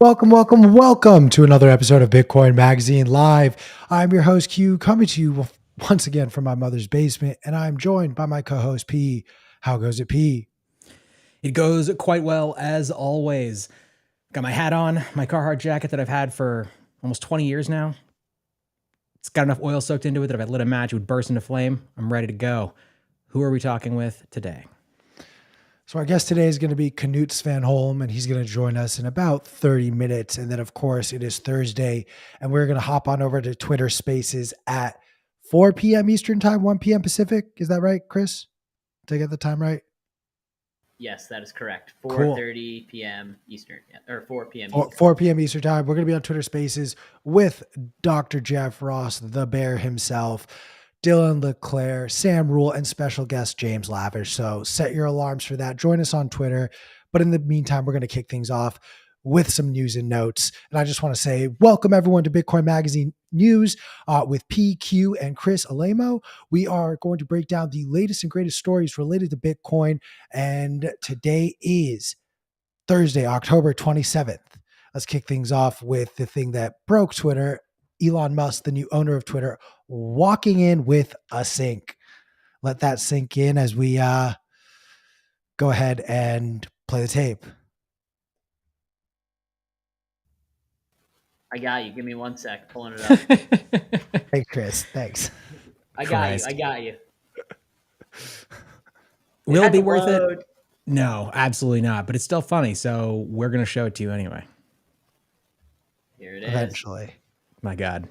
Welcome to another episode of Bitcoin Magazine Live. I'm your host, Q, coming to you once again from my mother's basement, and I'm joined by my co-host, P. How goes it, P? It goes quite well, as always. Got my hat on, my Carhartt jacket that I've had for almost 20 years now. It's got enough oil soaked into it that if I lit a match, it would burst into flame. I'm ready to go. Who are we talking with today? So our guest today is going to be Knut Svanholm, and he's going to join us in about 30 minutes. And then, of course, it is Thursday, and we're going to hop on over to Twitter Spaces at 4 p.m. Eastern Time, 1 p.m. Pacific. Is that right, Chris? Did I get the time right? Yes, that is correct. 4:30 p.m. Eastern, or 4 p.m. Eastern. 4 p.m. Eastern Time. We're going to be on Twitter Spaces with Dr. Jeff Ross, the bear himself, Dylan Leclerc, Sam Rule, and special guest James Lavish. So set your alarms for that. Join us on Twitter. But in the meantime, we're going to kick things off with some news and notes. And I just want to say, welcome everyone to Bitcoin Magazine News with PQ and Chris Alemo. We are going to break down the latest and greatest stories related to Bitcoin. And today is Thursday, October 27th. Let's kick things off with the thing that broke Twitter. Elon Musk, the new owner of Twitter, walking in with a sink. Let that sink in as we go ahead and play the tape. I got you. Give me 1 sec. Pulling it up. Hey, Chris. Thanks. I got you. Will it be worth it? No, absolutely not. But it's still funny, so we're going to show it to you anyway. Here it is. Eventually. My God.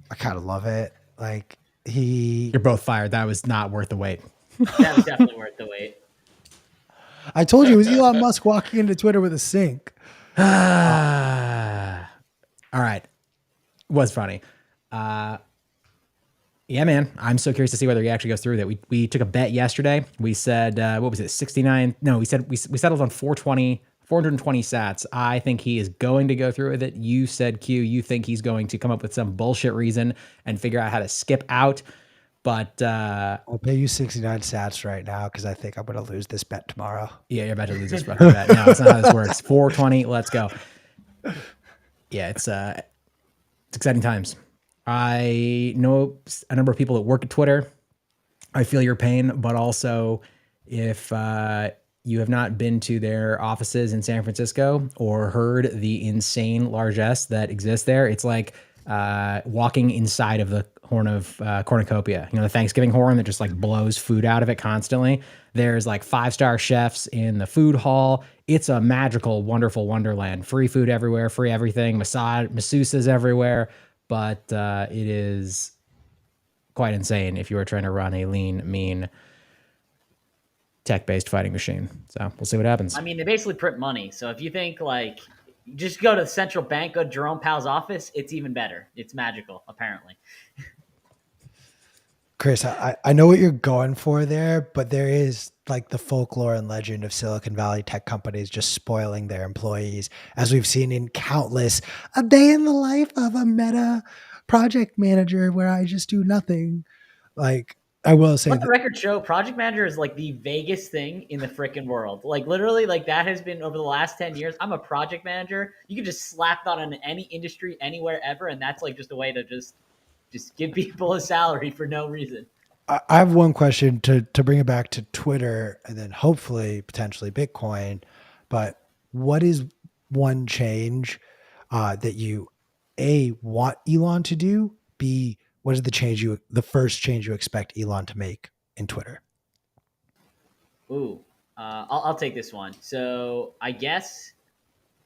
I kind of love it. Like You're both fired. That was not worth the wait. That was definitely worth the wait. I told you it was Elon Musk walking into Twitter with a sink. All right. Was funny. Yeah, man. I'm so curious to see whether he actually goes through that. We took a bet yesterday. We said, what was it? 69. No, we said we settled on 420 sats. I think he is going to go through with it. You said, Q, you think he's going to come up with some bullshit reason and figure out how to skip out. But I'll pay you 69 sats right now because I think I'm going to lose this bet tomorrow. Yeah, you're about to lose this fucking bet. No, it's not how this works. 420. Let's go. Yeah, it's exciting times. I know a number of people that work at Twitter. I feel your pain, but also if you have not been to their offices in San Francisco or heard the insane largesse that exists there, it's like walking inside of the horn of cornucopia. You know, the Thanksgiving horn that just like blows food out of it constantly. There's like 5-star chefs in the food hall. It's a magical, wonderful wonderland. Free food everywhere, free everything. Masseuses everywhere. But it is quite insane if you are trying to run a lean, mean, tech-based fighting machine. So we'll see what happens. I mean, they basically print money. So if you think like you just go to the central bank, go to Jerome Powell's office, it's even better. It's magical, apparently. Chris, I know what you're going for there, but there is like the folklore and legend of Silicon Valley tech companies just spoiling their employees, as we've seen in countless a day in the life of a Meta project manager where I just do nothing. Like, I will say Let the record show, project manager is like the vaguest thing in the freaking world. Like literally, like that has been over the last 10 years. I'm a project manager. You can just slap that on any industry, anywhere, ever. And that's like just a way to just give people a salary for no reason. I have one question to bring it back to Twitter and then hopefully potentially Bitcoin. But what is one change that you want Elon to do? B, what is the first change you expect Elon to make in Twitter? Ooh, I'll take this one. So I guess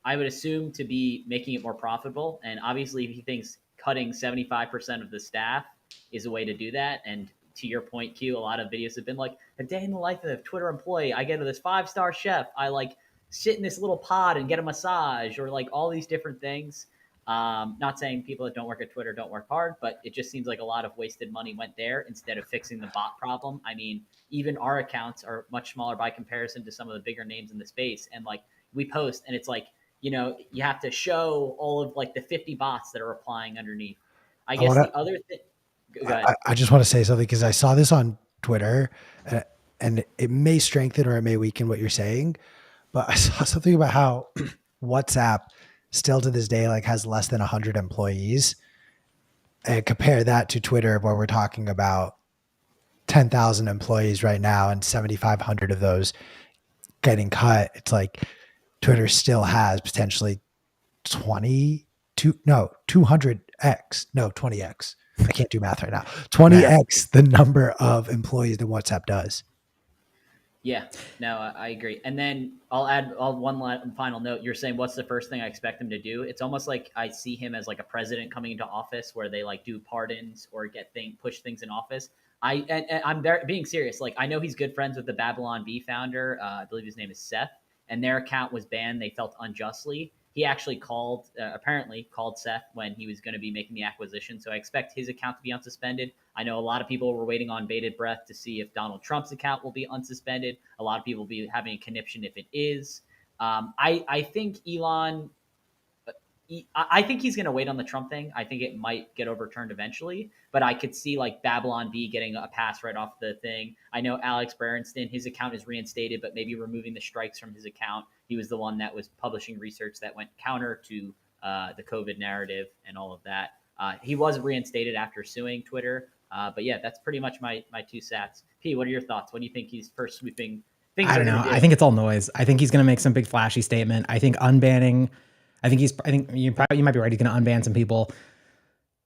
I would assume to be making it more profitable. And obviously, if he thinks cutting 75% of the staff is a way to do that. And to your point, Q, a lot of videos have been like a day in the life of a Twitter employee. I get to this 5-star chef. I like sit in this little pod and get a massage, or like all these different things. Not saying people that don't work at Twitter don't work hard, but it just seems like a lot of wasted money went there instead of fixing the bot problem. I mean, even our accounts are much smaller by comparison to some of the bigger names in the space. And like we post and it's like, you have to show all of like the 50 bots that are replying underneath. I I guess want the to. other thing. Go ahead. I just want to say something because I saw this on Twitter, and it may strengthen or it may weaken what you're saying. But I saw something about how WhatsApp still to this day like has less than 100 employees, and compare that to Twitter where we're talking about 10,000 employees right now and 7,500 of those getting cut. It's like Twitter still has potentially 200x, no, 20x. I can't do math right now. 20x the number of employees that WhatsApp does. Yeah, no, I agree. And then I'll add one final note. You're saying what's the first thing I expect him to do? It's almost like I see him as like a president coming into office where they like do pardons or push things in office. I'm being serious. Like I know he's good friends with the Babylon Bee founder. I believe his name is Seth, and their account was banned. They felt unjustly. He actually apparently called Seth when he was going to be making the acquisition. So I expect his account to be unsuspended. I know a lot of people were waiting on bated breath to see if Donald Trump's account will be unsuspended. A lot of people will be having a conniption if it is. I think Elon. I think he's going to wait on the Trump thing. I think it might get overturned eventually, but I could see like Babylon B getting a pass right off the thing. I know Alex Berenstain, his account is reinstated, but maybe removing the strikes from his account. He was the one that was publishing research that went counter to the COVID narrative and all of that. He was reinstated after suing Twitter. But yeah, that's pretty much my two sats. P, what are your thoughts? What do you think he's first sweeping things? I don't know. I think it's all noise. I think he's going to make some big flashy statement. I think unbanning. I think you might be right. He's going to unban some people.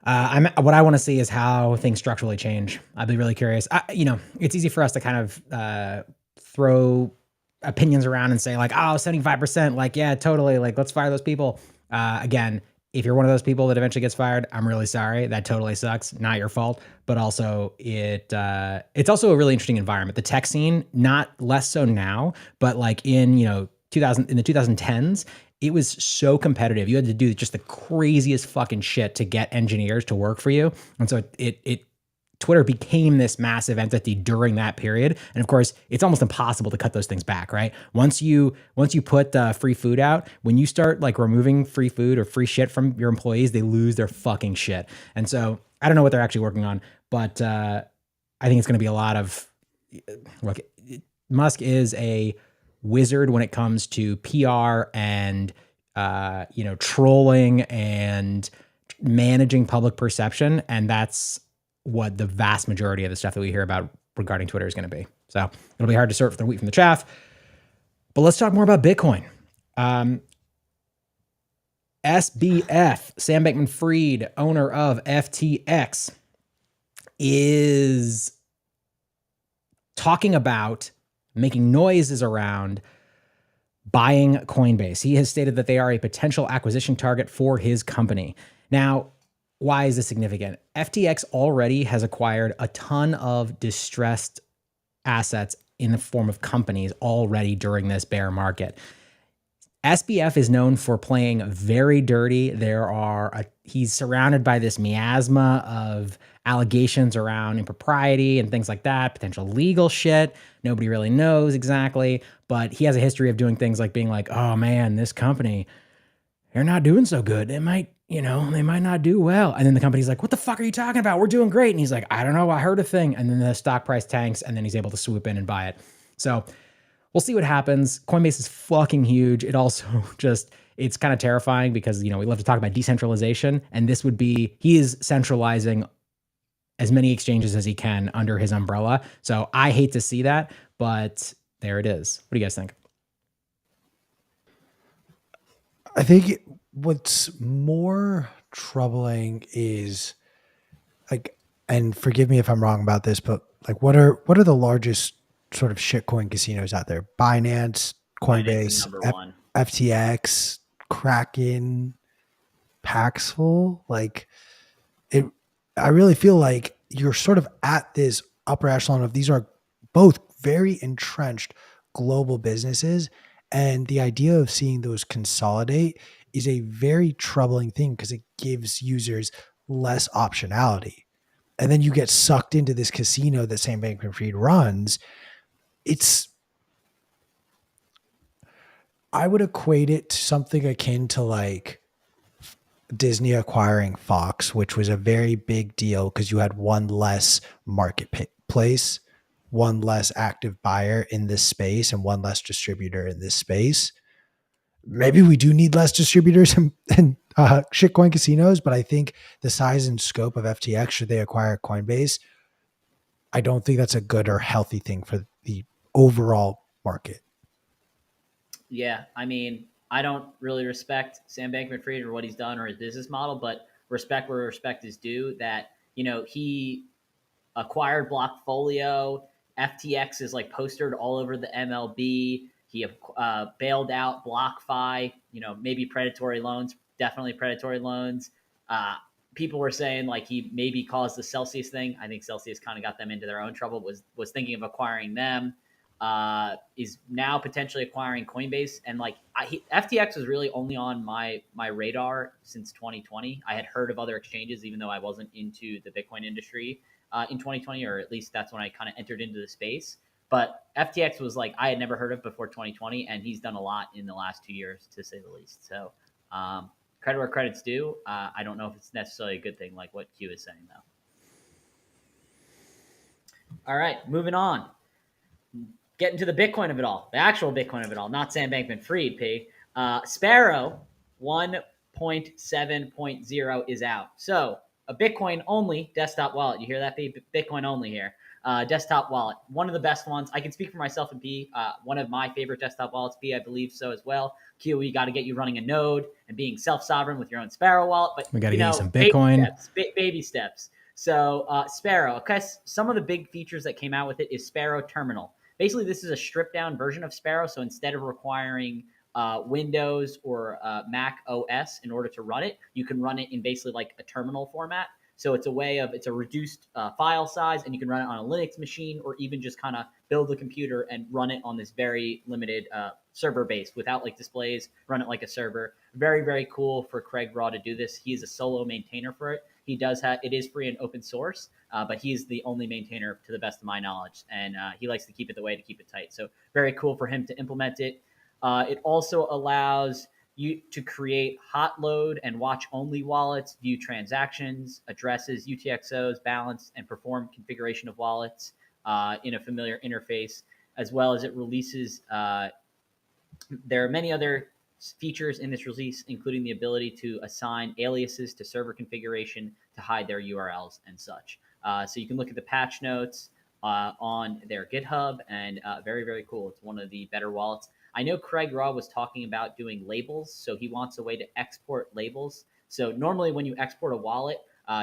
What I want to see is how things structurally change. I'd be really curious. It's easy for us to kind of throw opinions around and say like, oh, 75%, like, yeah, totally. Like, let's fire those people. Again, if you're one of those people that eventually gets fired, I'm really sorry. That totally sucks. Not your fault. But also it's also a really interesting environment. The tech scene, not less so now, but like in the 2010s, it was so competitive. You had to do just the craziest fucking shit to get engineers to work for you. And so Twitter became this massive entity during that period. And of course, it's almost impossible to cut those things back, right? Once you put free food out, when you start like removing free food or free shit from your employees, they lose their fucking shit. And so I don't know what they're actually working on, but I think it's going to be a lot of, look, Musk is a wizard when it comes to PR and trolling and managing public perception, and that's what the vast majority of the stuff that we hear about regarding Twitter is going to be. So it'll be hard to sort the wheat from the chaff. But let's talk more about Bitcoin. SBF, Sam Bankman-Fried, owner of FTX, is talking about making noises around buying Coinbase. He has stated that they are a potential acquisition target for his company. Now, why is this significant? FTX already has acquired a ton of distressed assets in the form of companies already during this bear market. SBF is known for playing very dirty. He's surrounded by this miasma of allegations around impropriety and things like that, potential legal shit. Nobody really knows exactly, but he has a history of doing things like being like, oh man, this company, they're not doing so good. They might not do well. And then the company's like, what the fuck are you talking about? We're doing great. And he's like, I don't know. I heard a thing. And then the stock price tanks and then he's able to swoop in and buy it. So we'll see what happens. Coinbase is fucking huge. It also it's kind of terrifying because, we love to talk about decentralization, and he is centralizing as many exchanges as he can under his umbrella. So I hate to see that, but there it is. What do you guys think? I think what's more troubling is like, and forgive me if I'm wrong about this, but like, what are the largest sort of shitcoin casinos out there? Binance, Coinbase, FTX, Kraken, Paxful. Like I really feel like you're sort of at this upper echelon of these are both very entrenched global businesses. And the idea of seeing those consolidate is a very troubling thing because it gives users less optionality. And then you get sucked into this casino that Sam Bankman-Fried runs. I would equate it to something akin to like Disney acquiring Fox, which was a very big deal because you had one less marketplace, one less active buyer in this space, and one less distributor in this space. Maybe we do need less distributors and shitcoin casinos, but I think the size and scope of FTX, should they acquire Coinbase, I don't think that's a good or healthy thing for the overall market. Yeah, I mean, I don't really respect Sam Bankman-Fried or what he's done or his business model, but respect where respect is due. That, you know, he acquired Blockfolio. FTX is like postered all over the MLB. He bailed out BlockFi. You know, maybe predatory loans, definitely predatory loans. People were saying like he maybe caused the Celsius thing. I think Celsius kind of got them into their own trouble. Was thinking of acquiring them. Is now potentially acquiring Coinbase, and like FTX was really only on my radar since 2020. I had heard of other exchanges, even though I wasn't into the Bitcoin industry in 2020, or at least that's when I kind of entered into the space. But FTX was like I had never heard of before 2020, and he's done a lot in the last 2 years, to say the least. So credit where credit's due. I don't know if it's necessarily a good thing, like what Q is saying, though. All right, moving on. Getting to the Bitcoin of it all, the actual Bitcoin of it all, not Sam Bankman-Fried, P. Sparrow 1.7.0 is out. So a Bitcoin only desktop wallet. You hear that, P? Bitcoin only here. Desktop wallet. One of the best ones. I can speak for myself and P. One of my favorite desktop wallets, P. I believe so as well. Q, we got to get you running a node and being self-sovereign with your own Sparrow wallet. But we got to get you some Bitcoin. Baby steps. So Sparrow. Okay, some of the big features that came out with it is Sparrow Terminal. Basically, this is a stripped down version of Sparrow. So instead of requiring Windows or Mac OS in order to run it, you can run it in basically like a terminal format. So it's a way of, it's a reduced file size, and you can run it on a Linux machine, or even just kind of build the computer and run it on this very limited server base without like displays, run it like a server. Very, very cool for Craig Raw to do this. He is a solo maintainer for it. He does have, it is free and open source, but he is the only maintainer to the best of my knowledge. And he likes to keep it the way to keep it tight. So very cool for him to implement it. It also allows you to create hot load and watch only wallets, view transactions, addresses, UTXOs, balance, and perform configuration of wallets in a familiar interface, as well as it releases. There are many other features in this release, including the ability to assign aliases to server configuration to hide their URLs and such. So you can look at the patch notes on their GitHub, and very, very cool. It's one of the better wallets. I know Craig Raw was talking about doing labels, so he wants a way to export labels. So normally when you export a wallet,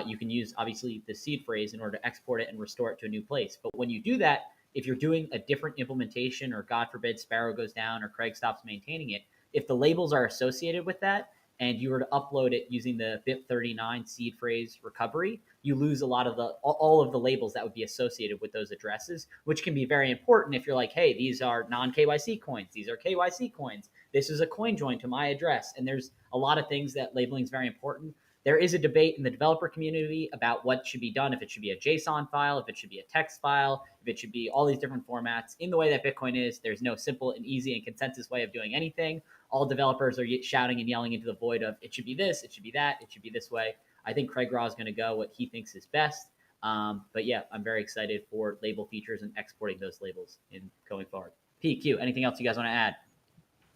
you can use obviously the seed phrase in order to export it and restore it to a new place. But when you do that, if you're doing a different implementation, or God forbid Sparrow goes down or Craig stops maintaining it, if the labels are associated with that, and you were to upload it using the BIP39 seed phrase recovery, you lose a lot of all of the labels that would be associated with those addresses, which can be very important if you're like, hey, these are non-KYC coins, these are KYC coins, this is a coin join to my address. And there's a lot of things that labeling is very important. There is a debate in the developer community about what should be done, if it should be a JSON file, if it should be a text file, if it should be all these different formats. In the way that Bitcoin is, there's no simple and easy and consensus way of doing anything. All developers are shouting and yelling into the void of it should be this, it should be that, it should be this way. I think Craig Raw is going to go what he thinks is best. But yeah, I'm very excited for label features and exporting those labels in going forward. PQ, anything else you guys want to add?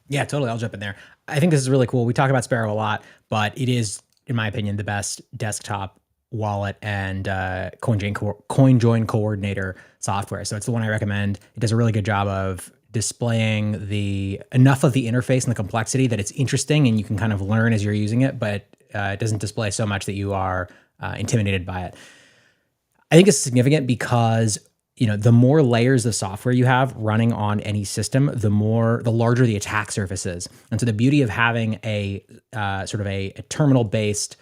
Yeah, totally. I'll jump in there. I think this is really cool. We talk about Sparrow a lot, but it is, in my opinion, the best desktop wallet and coin join coordinator software. So it's the one I recommend. It does a really good job of displaying enough of the interface and the complexity that it's interesting and you can kind of learn as you're using it, but it doesn't display so much that you are intimidated by it. I think it's significant because the more layers of software you have running on any system, the larger the attack surface is. And so the beauty of having a sort of a terminal-based,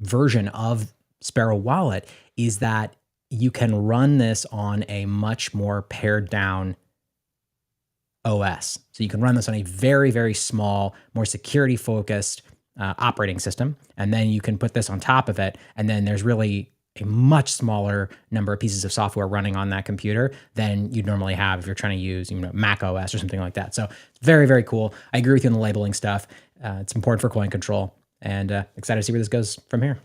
version of Sparrow Wallet is that you can run this on a much more pared down OS. So you can run this on a very, very small, more security-focused operating system, and then you can put this on top of it, and then there's really a much smaller number of pieces of software running on that computer than you'd normally have if you're trying to use, Mac OS or something like that. So very, very cool. I agree with you on the labeling stuff. It's important for coin control, and excited to see where this goes from here.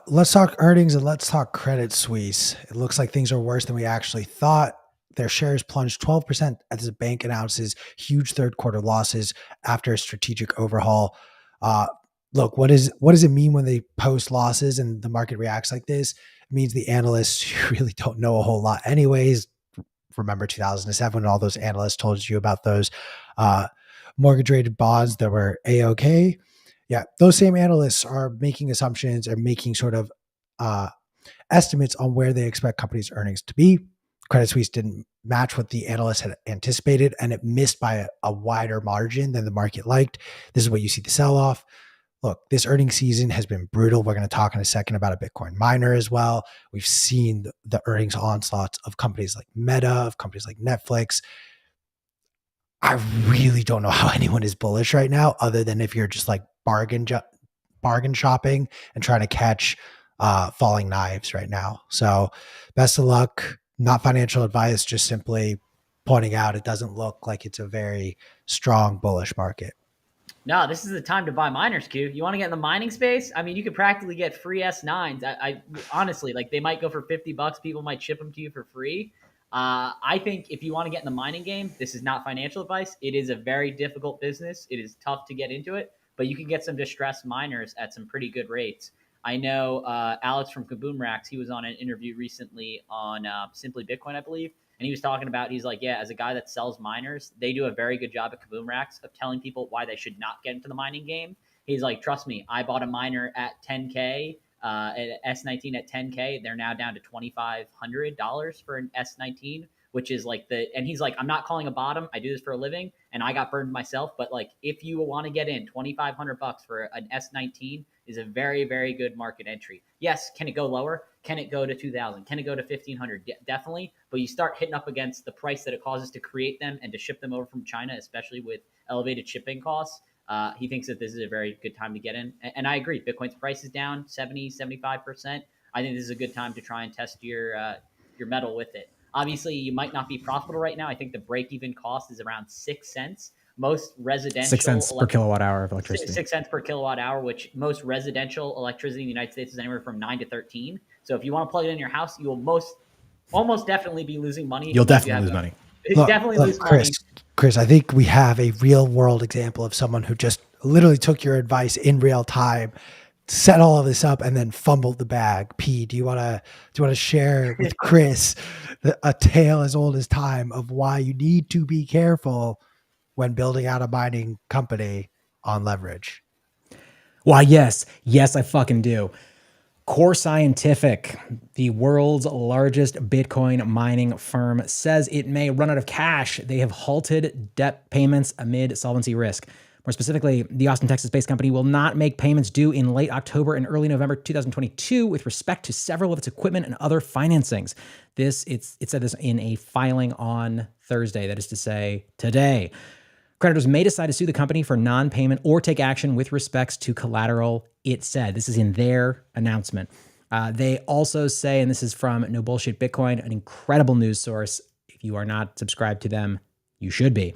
Let's talk earnings and let's talk Credit Suisse. It looks like things are worse than we actually thought. Their shares plunged 12% as the bank announces huge third quarter losses after a strategic overhaul. Look, what does it mean when they post losses and the market reacts like this? It means the analysts really don't know a whole lot anyways. Remember 2007 when all those analysts told you about those mortgage rated bonds that were A-OK? Yeah, those same analysts are making assumptions and making sort of estimates on where they expect companies' earnings to be. Credit Suisse didn't match what the analysts had anticipated, and it missed by a wider margin than the market liked. This is what you see the sell-off. Look, this earnings season has been brutal. We're going to talk in a second about a Bitcoin miner as well. We've seen the earnings onslaughts of companies like Meta, of companies like Netflix. I really don't know how anyone is bullish right now, other than if you're just like bargain shopping and trying to catch falling knives right now. So best of luck. Not financial advice, just simply pointing out it doesn't look like it's a very strong bullish market. No, this is the time to buy miners, Q. You want to get in the mining space? I mean, you could practically get free S9s. I honestly, like, they might go for $50. People might ship them to you for free. I think if you want to get in the mining game, this is not financial advice. It is a very difficult business. It is tough to get into it, but you can get some distressed miners at some pretty good rates. I know Alex from Kaboom Racks, he was on an interview recently on Simply Bitcoin, I believe. And he was talking about, he's like, yeah, as a guy that sells miners, they do a very good job at Kaboom Racks of telling people why they should not get into the mining game. He's like, trust me, I bought a miner at 10K, at S19 at 10K. They're now down to $2,500 for an S19, which is like and he's like, I'm not calling a bottom. I do this for a living and I got burned myself. But like, if you want to get in, $2,500 for an S19 is a very, very good market entry. Yes. Can it go lower? Can it go to 2,000? Can it go to 1,500? Definitely. But you start hitting up against the price that it causes to create them and to ship them over from China, especially with elevated shipping costs. He thinks that this is a very good time to get in. And I agree. Bitcoin's price is down 70, 75%. I think this is a good time to try and test your metal with it. Obviously, you might not be profitable right now. I think the break-even cost is around 6 cents. Most residential 6 cents per kilowatt hour of electricity. 6 cents per kilowatt hour, which most residential electricity in the United States is anywhere from 9 to 13. So if you want to plug it in your house, you will almost definitely be losing money. You'll definitely lose money. Definitely lose money. Chris, I think we have a real world example of someone who just literally took your advice in real time, set all of this up, and then fumbled the bag. P, do you want to share with Chris a tale as old as time of why you need to be careful when building out a mining company on leverage? Why, yes, I fucking do. Core Scientific, the world's largest Bitcoin mining firm, says it may run out of cash. They have halted debt payments amid solvency risk. More specifically, the Austin, Texas-based company will not make payments due in late October and early November 2022 with respect to several of its equipment and other financings. It said this in a filing on Thursday, that is to say, today. Creditors may decide to sue the company for non-payment or take action with respects to collateral, it said. This is in their announcement. They also say, and this is from No Bullshit Bitcoin, an incredible news source. If you are not subscribed to them, you should be.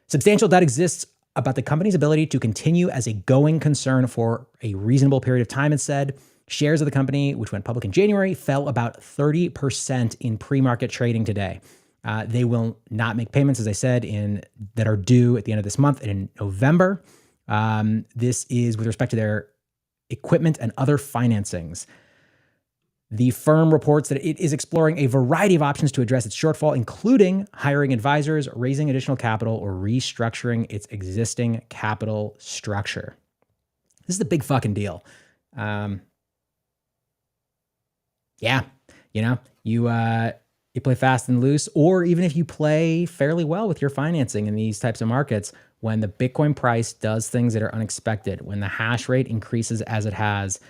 Substantial doubt exists about the company's ability to continue as a going concern for a reasonable period of time, it said. Shares of the company, which went public in January, fell about 30% in pre-market trading today. They will not make payments, as I said, that are due at the end of this month and in November. This is with respect to their equipment and other financings. The firm reports that it is exploring a variety of options to address its shortfall, including hiring advisors, raising additional capital, or restructuring its existing capital structure. This is a big fucking deal. Yeah, you play fast and loose, or even if you play fairly well with your financing in these types of markets, when the Bitcoin price does things that are unexpected, when the hash rate increases as it has,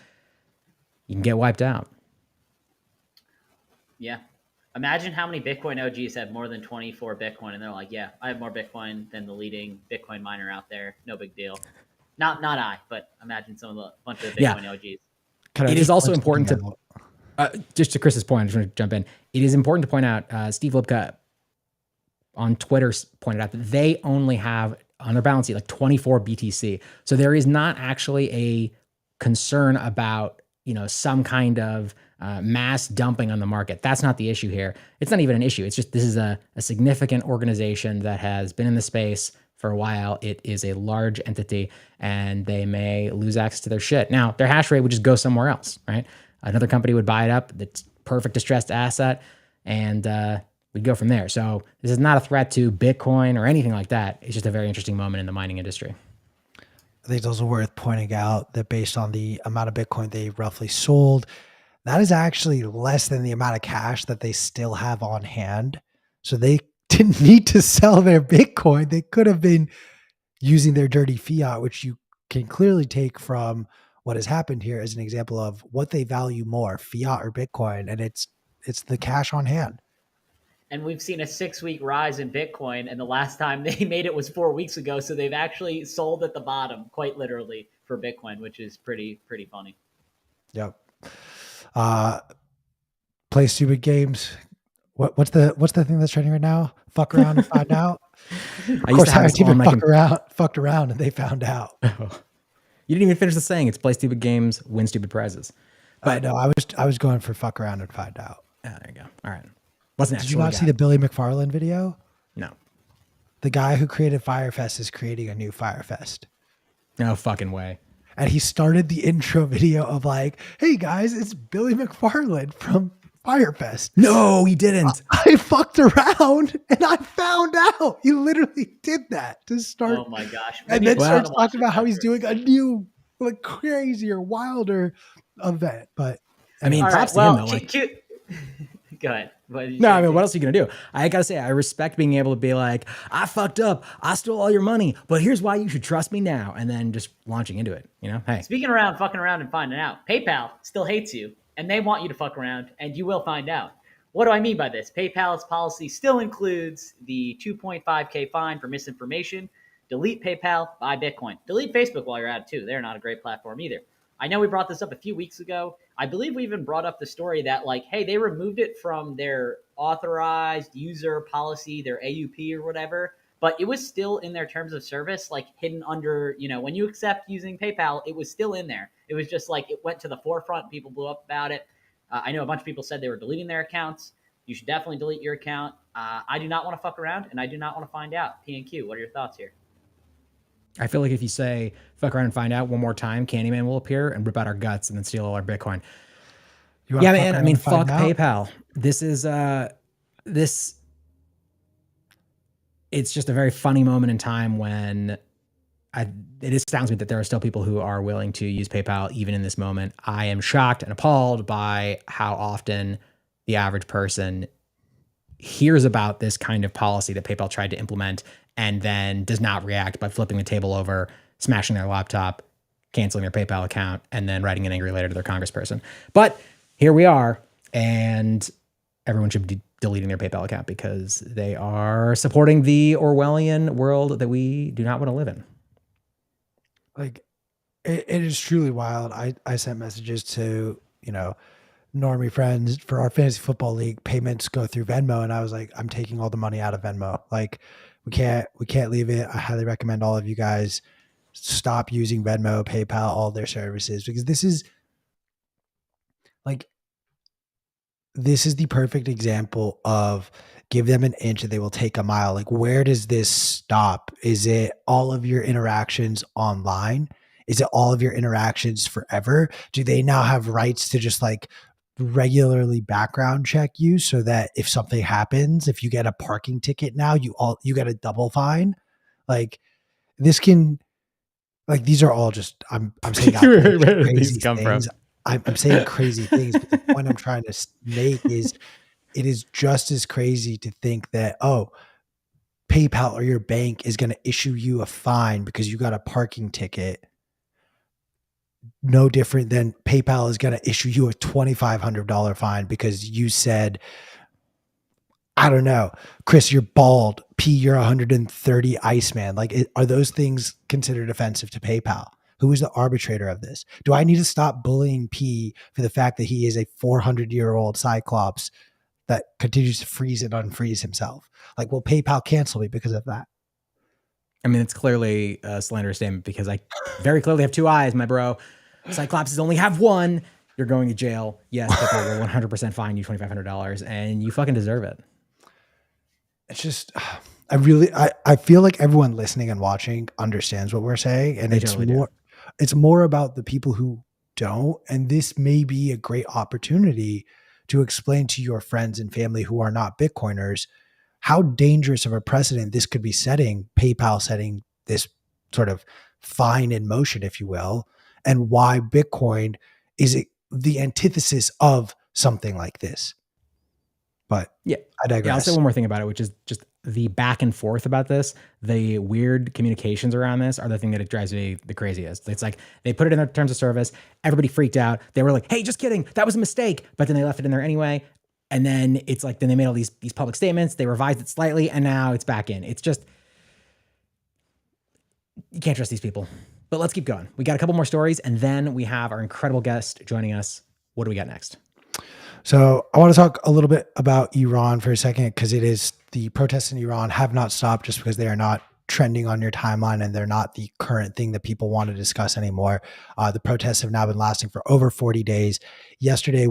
you can get wiped out. Yeah. Imagine how many Bitcoin OGs have more than 24 Bitcoin, and they're like, yeah, I have more Bitcoin than the leading Bitcoin miner out there. No big deal. Not I, but imagine a bunch of the Yeah. Bitcoin OGs. It is also important to, just to Chris's point, I just want to jump in. It is important to point out, Steve Lipka on Twitter pointed out that they only have on their balance sheet like 24 BTC. So there is not actually a concern about, some kind of mass dumping on the market. That's not the issue here. It's not even an issue. It's just, this is a significant organization that has been in the space for a while. It is a large entity and they may lose access to their shit. Now, their hash rate would just go somewhere else, right? Another company would buy it up. That's perfect distressed asset. And we'd go from there. So this is not a threat to Bitcoin or anything like that. It's just a very interesting moment in the mining industry. I think it's also worth pointing out that based on the amount of Bitcoin they roughly sold, that is actually less than the amount of cash that they still have on hand. So they didn't need to sell their Bitcoin. They could have been using their dirty fiat, which you can clearly take from what has happened here as an example of what they value more, fiat or Bitcoin. And it's the cash on hand. And we've seen a 6-week rise in Bitcoin, and the last time they made it was 4 weeks ago. So they've actually sold at the bottom, quite literally, for Bitcoin, which is pretty funny. Yep. Play stupid games. What's the thing that's trending right now? Fuck around and find out. Of course, our team fucked around and they found out. You didn't even finish the saying. It's play stupid games, win stupid prizes. But no, I was going for fuck around and find out. Yeah, there you go. All right. Did you not see the Billy McFarland video? No. The guy who created Firefest is creating a new Firefest. No fucking way. And he started the intro video of like, hey guys, it's Billy McFarland from Firefest. No, he didn't. I fucked around and I found out. He literally did that to start. Oh my gosh. And then starts talking about how he's doing a new, like crazier, wilder event. But I mean, props to him though. Like, go ahead. No, I mean, what else are you going to do? I got to say, I respect being able to be like, I fucked up. I stole all your money, but here's why you should trust me now. And then just launching into it, Hey. Speaking around, fucking around and finding out, PayPal still hates you and they want you to fuck around and you will find out. What do I mean by this? PayPal's policy still includes the 2.5K fine for misinformation. Delete PayPal, buy Bitcoin. Delete Facebook while you're at it too. They're not a great platform either. I know we brought this up a few weeks ago. I believe we even brought up the story that hey, they removed it from their authorized user policy, their AUP or whatever, but it was still in their terms of service, hidden under, when you accept using PayPal, it was still in there. It was just it went to the forefront. People blew up about it. I know a bunch of people said they were deleting their accounts. You should definitely delete your account. I do not want to fuck around and I do not want to find out. P&Q, what are your thoughts here? I feel like if you say fuck around and find out one more time, Candyman will appear and rip out our guts and then steal all our Bitcoin. Yeah, man. I mean, fuck PayPal. This is it's just a very funny moment in time when it astounds me that there are still people who are willing to use PayPal even in this moment. I am shocked and appalled by how often the average person hears about this kind of policy that PayPal tried to implement and then does not react by flipping the table over, smashing their laptop, canceling their PayPal account, and then writing an angry letter to their congressperson. But here we are, and everyone should be deleting their PayPal account because they are supporting the Orwellian world that we do not want to live in. It is truly wild. I sent messages to, normie friends for our fantasy football league. Payments go through Venmo, and I was like, I'm taking all the money out of Venmo. We can't leave it. I highly recommend all of you guys stop using Venmo, PayPal, all their services, because this is the perfect example of give them an inch and they will take a mile. Where does this stop? Is it all of your interactions online? Is it all of your interactions forever? Do they now have rights to just regularly background check you so that if something happens, if you get a parking ticket now, you get a double fine? These are all just I'm saying where did these come things. from? I'm saying crazy things, but the point I'm trying to make is it is just as crazy to think that, PayPal or your bank is going to issue you a fine because you got a parking ticket. No different than PayPal is going to issue you a $2,500 fine because you said, I don't know, Chris, you're bald. P, you're 130 Iceman. Like, are those things considered offensive to PayPal? Who is the arbitrator of this? Do I need to stop bullying P for the fact that he is a 400-year-old Cyclops that continues to freeze and unfreeze himself? Like, will PayPal cancel me because of that? I mean, it's clearly a slanderous statement because I very clearly have two eyes, my bro. Cyclopses only have one. You're going to jail. Yes, PayPal will 100% fine you $2,500, and you fucking deserve it. It's just, I feel like everyone listening and watching understands what we're saying, and it's more about the people who don't. And this may be a great opportunity to explain to your friends and family who are not Bitcoiners how dangerous of a precedent this could be setting, PayPal setting this sort of fine in motion, if you will, and why Bitcoin is the antithesis of something like this. But yeah, I digress. Yeah, I'll say one more thing about it, which is just the back and forth about this. The weird communications around this are the thing that it drives me the craziest. It's like they put it in their terms of service. Everybody freaked out. They were like, hey, just kidding. That was a mistake. But then they left it in there anyway. And then it's like, then they made all these public statements. They revised it slightly, and now it's back in. It's just, you can't trust these people. But let's keep going. We got a couple more stories, and then we have our incredible guest joining us. What do we got next? So I want to talk a little bit about Iran for a second, because it is the protests in Iran have not stopped just because they are not trending on your timeline and they're not the current thing that people want to discuss anymore. The protests have now been lasting for over 40 days. Yesterday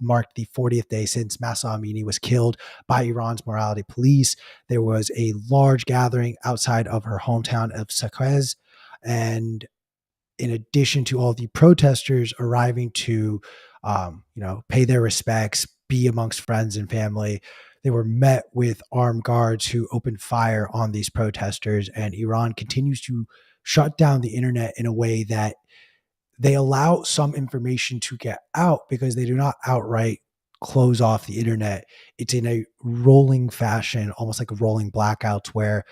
marked the 40th day since Mahsa Amini was killed by Iran's morality police. There was a large gathering outside of her hometown of Saqez, and in addition to all the protesters arriving to pay their respects, be amongst friends and family, they were met with armed guards who opened fire on these protesters. And Iran continues to shut down the internet in a way that they allow some information to get out because they do not outright close off the internet. It's in a rolling fashion, almost like a rolling blackouts, where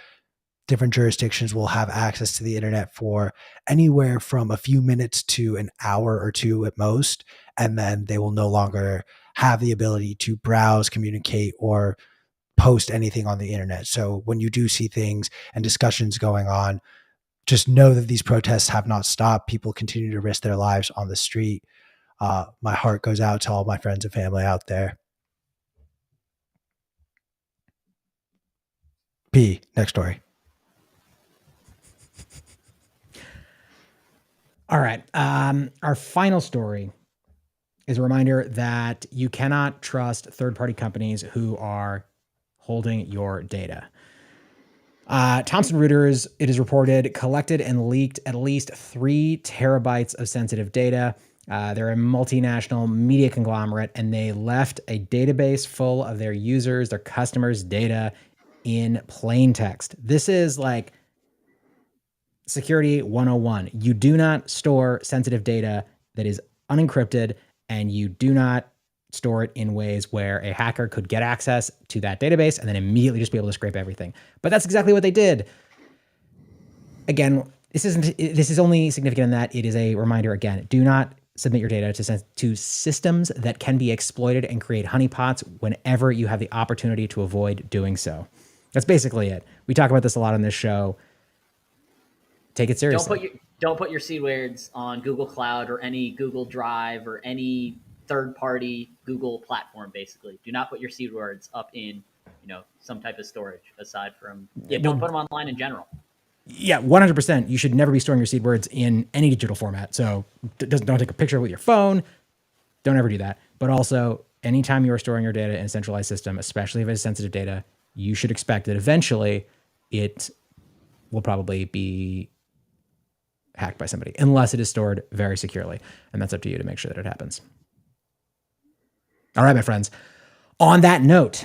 different jurisdictions will have access to the internet for anywhere from a few minutes to an hour or two at most. And then they will no longer have the ability to browse, communicate, or post anything on the internet. So when you do see things and discussions going on, just know that these protests have not stopped. People continue to risk their lives on the street. My heart goes out to all my friends and family out there. P, next story. All right. Our final story is a reminder that you cannot trust third-party companies who are holding your data. Thomson Reuters, it is reported, collected and leaked at least 3 terabytes of sensitive data. They're a multinational media conglomerate, and they left a database full of their users, their customers' data in plain text. This is like Security 101. You do not store sensitive data that is unencrypted, and you do not store it in ways where a hacker could get access to that database and then immediately just be able to scrape everything. But that's exactly what they did. Again, this is only significant in that it is a reminder, again, do not submit your data to systems that can be exploited and create honeypots whenever you have the opportunity to avoid doing so. That's basically it. We talk about this a lot on this show. Take it seriously. Don't put your seed words on Google Cloud or any Google Drive or any third-party Google platform. Basically, do not put your seed words up in some type of storage aside from don't put them online in general. Yeah, 100%. You should never be storing your seed words in any digital format. So don't take a picture with your phone. Don't ever do that. But also, anytime you are storing your data in a centralized system, especially if it is sensitive data, you should expect that eventually it will probably be hacked by somebody, unless it is stored very securely. And that's up to you to make sure that it happens. All right, my friends. On that note,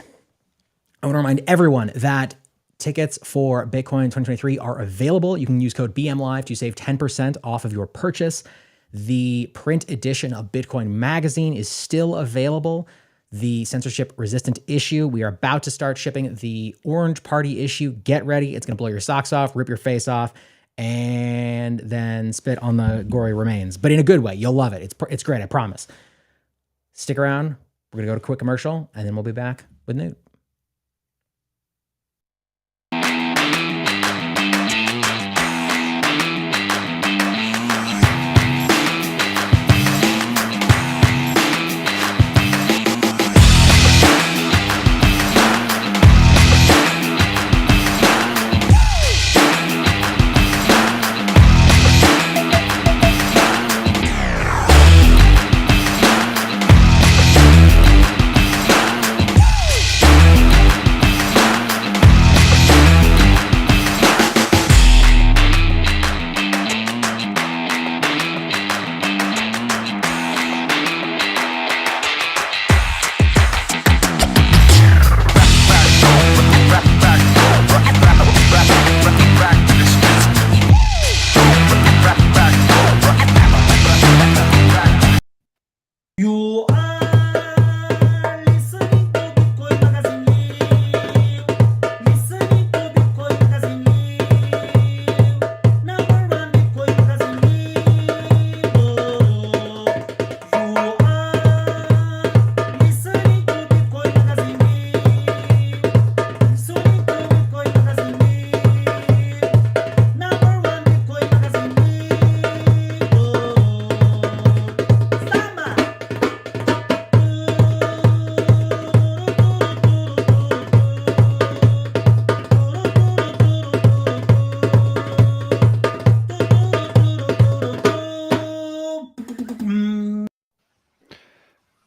I want to remind everyone that tickets for Bitcoin 2023 are available. You can use code BMLive to save 10% off of your purchase. The print edition of Bitcoin Magazine is still available. The censorship-resistant issue, we are about to start shipping the Orange Party issue. Get ready. It's going to blow your socks off, rip your face off, and then spit on the gory remains. But in a good way. You'll love it. It's great, I promise. Stick around. We're going to go to a quick commercial, and then we'll be back with Knut.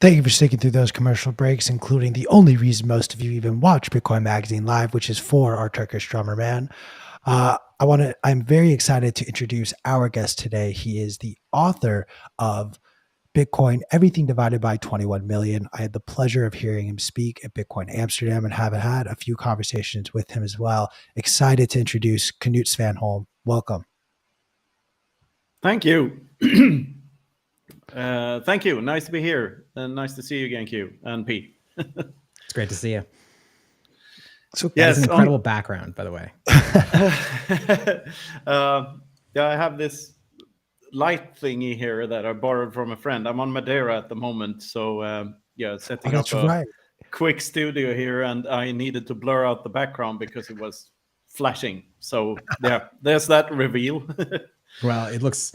Thank you for sticking through those commercial breaks, including the only reason most of you even watch Bitcoin Magazine Live, which is for our Turkish drummer man. I'm very excited to introduce our guest today. He is the author of Bitcoin, Everything Divided by 21 Million. I had the pleasure of hearing him speak at Bitcoin Amsterdam and have had a few conversations with him as well. Excited to introduce Knut Svanholm. Welcome. Thank you. Thank you. Nice to be here. And nice to see you again, Q and P. It's great to see you. So That's an incredible background, by the way. Yeah, I have this light thingy here that I borrowed from a friend. I'm on Madeira at the moment, so setting up a quick studio here, and I needed to blur out the background because it was flashing. So yeah, there's that reveal. Well, it looks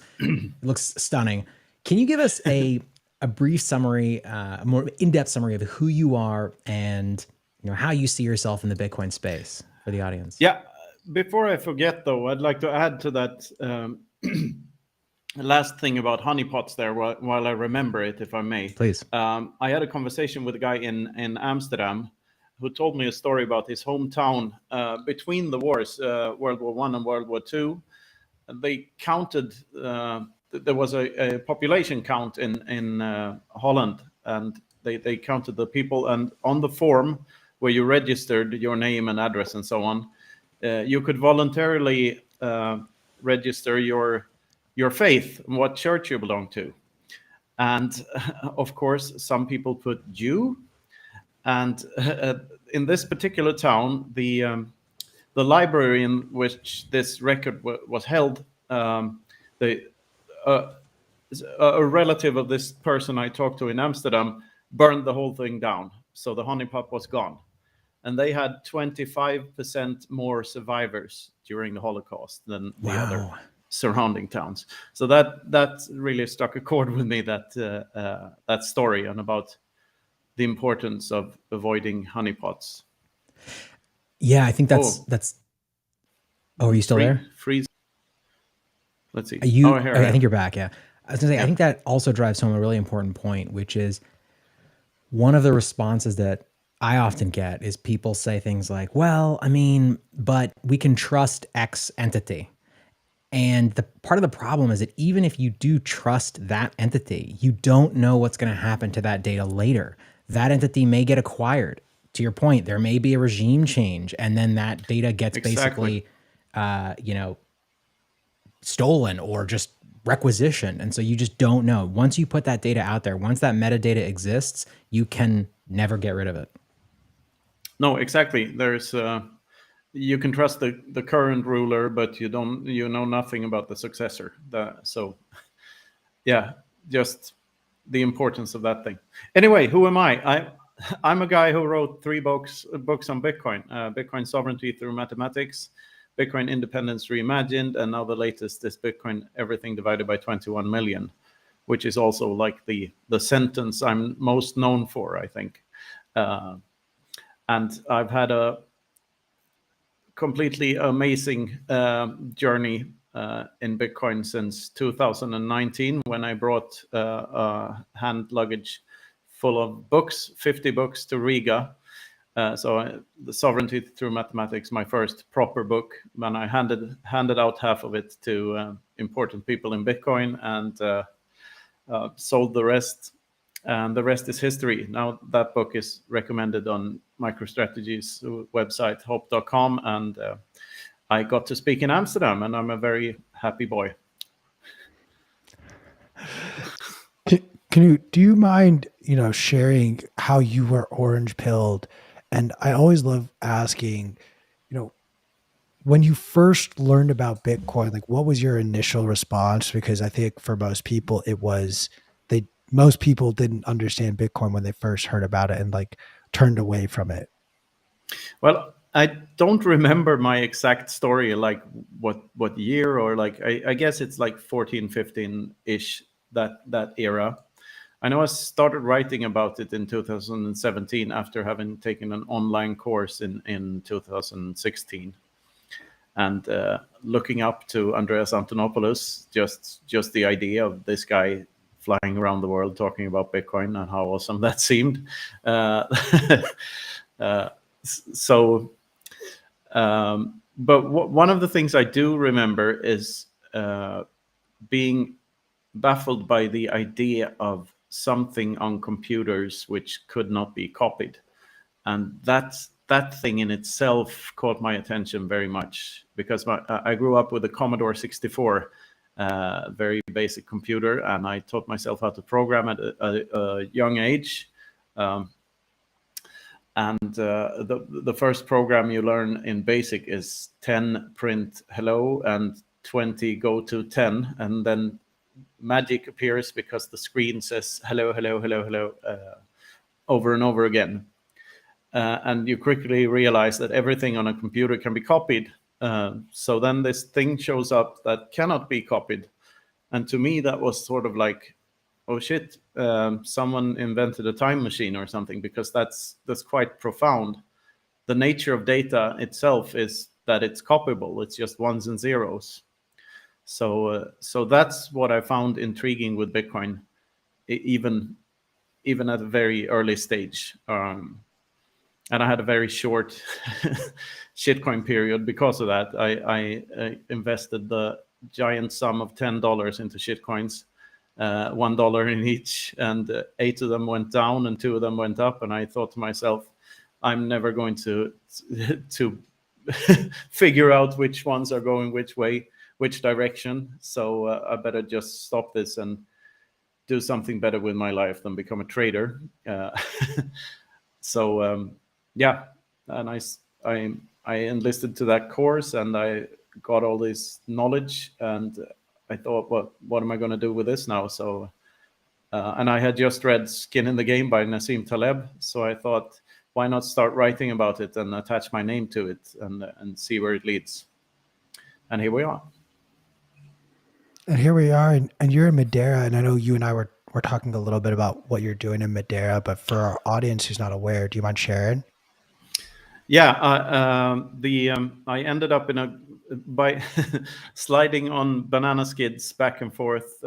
stunning. Can you give us a brief summary, a more in-depth summary of who you are and how you see yourself in the Bitcoin space for the audience? Yeah. Before I forget, though, I'd like to add to that last thing about honeypots there while I remember it, if I may. Please. I had a conversation with a guy in Amsterdam who told me a story about his hometown between the wars, World War I and World War II. They counted, there was a population count in Holland, and they counted the people. And on the form where you registered your name and address and so on, you could voluntarily register your faith, what church you belong to. And of course, some people put Jew. And in this particular town, the library in which this record was held, a relative of this person I talked to in Amsterdam burned the whole thing down. So the honeypot was gone. And they had 25% more survivors during the Holocaust than the other surrounding towns. So that really struck a chord with me, that story, and about the importance of avoiding honeypots. Yeah, I think that's. Oh, are you still there? Freeze. Let's see. I think you're back. Yeah, I was gonna say. Yeah. I think that also drives home a really important point, which is one of the responses that I often get is people say things like, "Well, I mean, but we can trust X entity." And the part of the problem is that even if you do trust that entity, you don't know what's going to happen to that data later. That entity may get acquired. To your point, there may be a regime change, and then that data gets basically, stolen or just requisitioned. And so you just don't know. Once you put that data out there, once that metadata exists, you can never get rid of it. No, exactly. There's you can trust the current ruler, but you know nothing about the successor. So yeah, just the importance of that thing. Anyway, who am I? I'm a guy who wrote 3 books on Bitcoin: Bitcoin Sovereignty Through Mathematics, Bitcoin Independence Reimagined, and now the latest is Bitcoin Everything Divided by 21 Million, which is also like the sentence I'm most known for, I think. And I've had a completely amazing journey in Bitcoin since 2019, when I brought hand luggage full of books, 50 books, to Riga. The Sovereignty Through Mathematics, my first proper book, and I handed out half of it to important people in Bitcoin, and sold the rest. And the rest is history. Now that book is recommended on MicroStrategy's website, hope.com, and I got to speak in Amsterdam, and I'm a very happy boy. Do you mind, sharing how you were orange pilled? And I always love asking, when you first learned about Bitcoin, like, what was your initial response? Because I think for most people, most people didn't understand Bitcoin when they first heard about it and turned away from it. Well, I don't remember my exact story, like what year, or I guess it's 14, 15-ish, that era. I know I started writing about it in 2017 after having taken an online course in 2016. And looking up to Andreas Antonopoulos, just the idea of this guy flying around the world talking about Bitcoin and how awesome that seemed. So, but one of the things I do remember is being baffled by the idea of something on computers which could not be copied. And that thing in itself caught my attention very much, because I grew up with a Commodore 64, very basic computer, and I taught myself how to program at a young age. And the first program you learn in BASIC is 10 print hello and 20 go to 10, and then magic appears because the screen says hello, hello, hello, hello over and over again. And you quickly realize that everything on a computer can be copied. So then this thing shows up that cannot be copied. And to me, that was sort of like, oh shit, someone invented a time machine or something, because that's quite profound. The nature of data itself is that it's copyable. It's just ones and zeros. So that's what I found intriguing with Bitcoin, even at a very early stage. And I had a very short shitcoin period because of that. I invested the giant sum of $10 into shitcoins, $1 in each, and 8 of them went down and 2 of them went up. And I thought to myself, I'm never going to figure out which ones are going which way, which direction. So I better just stop this and do something better with my life than become a trader. So yeah, and I enlisted to that course, and I got all this knowledge, and I thought, what am I going to do with this now? So, and I had just read Skin in the Game by Nassim Taleb, so I thought, why not start writing about it and attach my name to it and see where it leads? And here we are. And here we are, and you're in Madeira, and I know you and I were talking a little bit about what you're doing in Madeira, but for our audience who's not aware, do you mind sharing? Yeah, I ended up by sliding on banana skids back and forth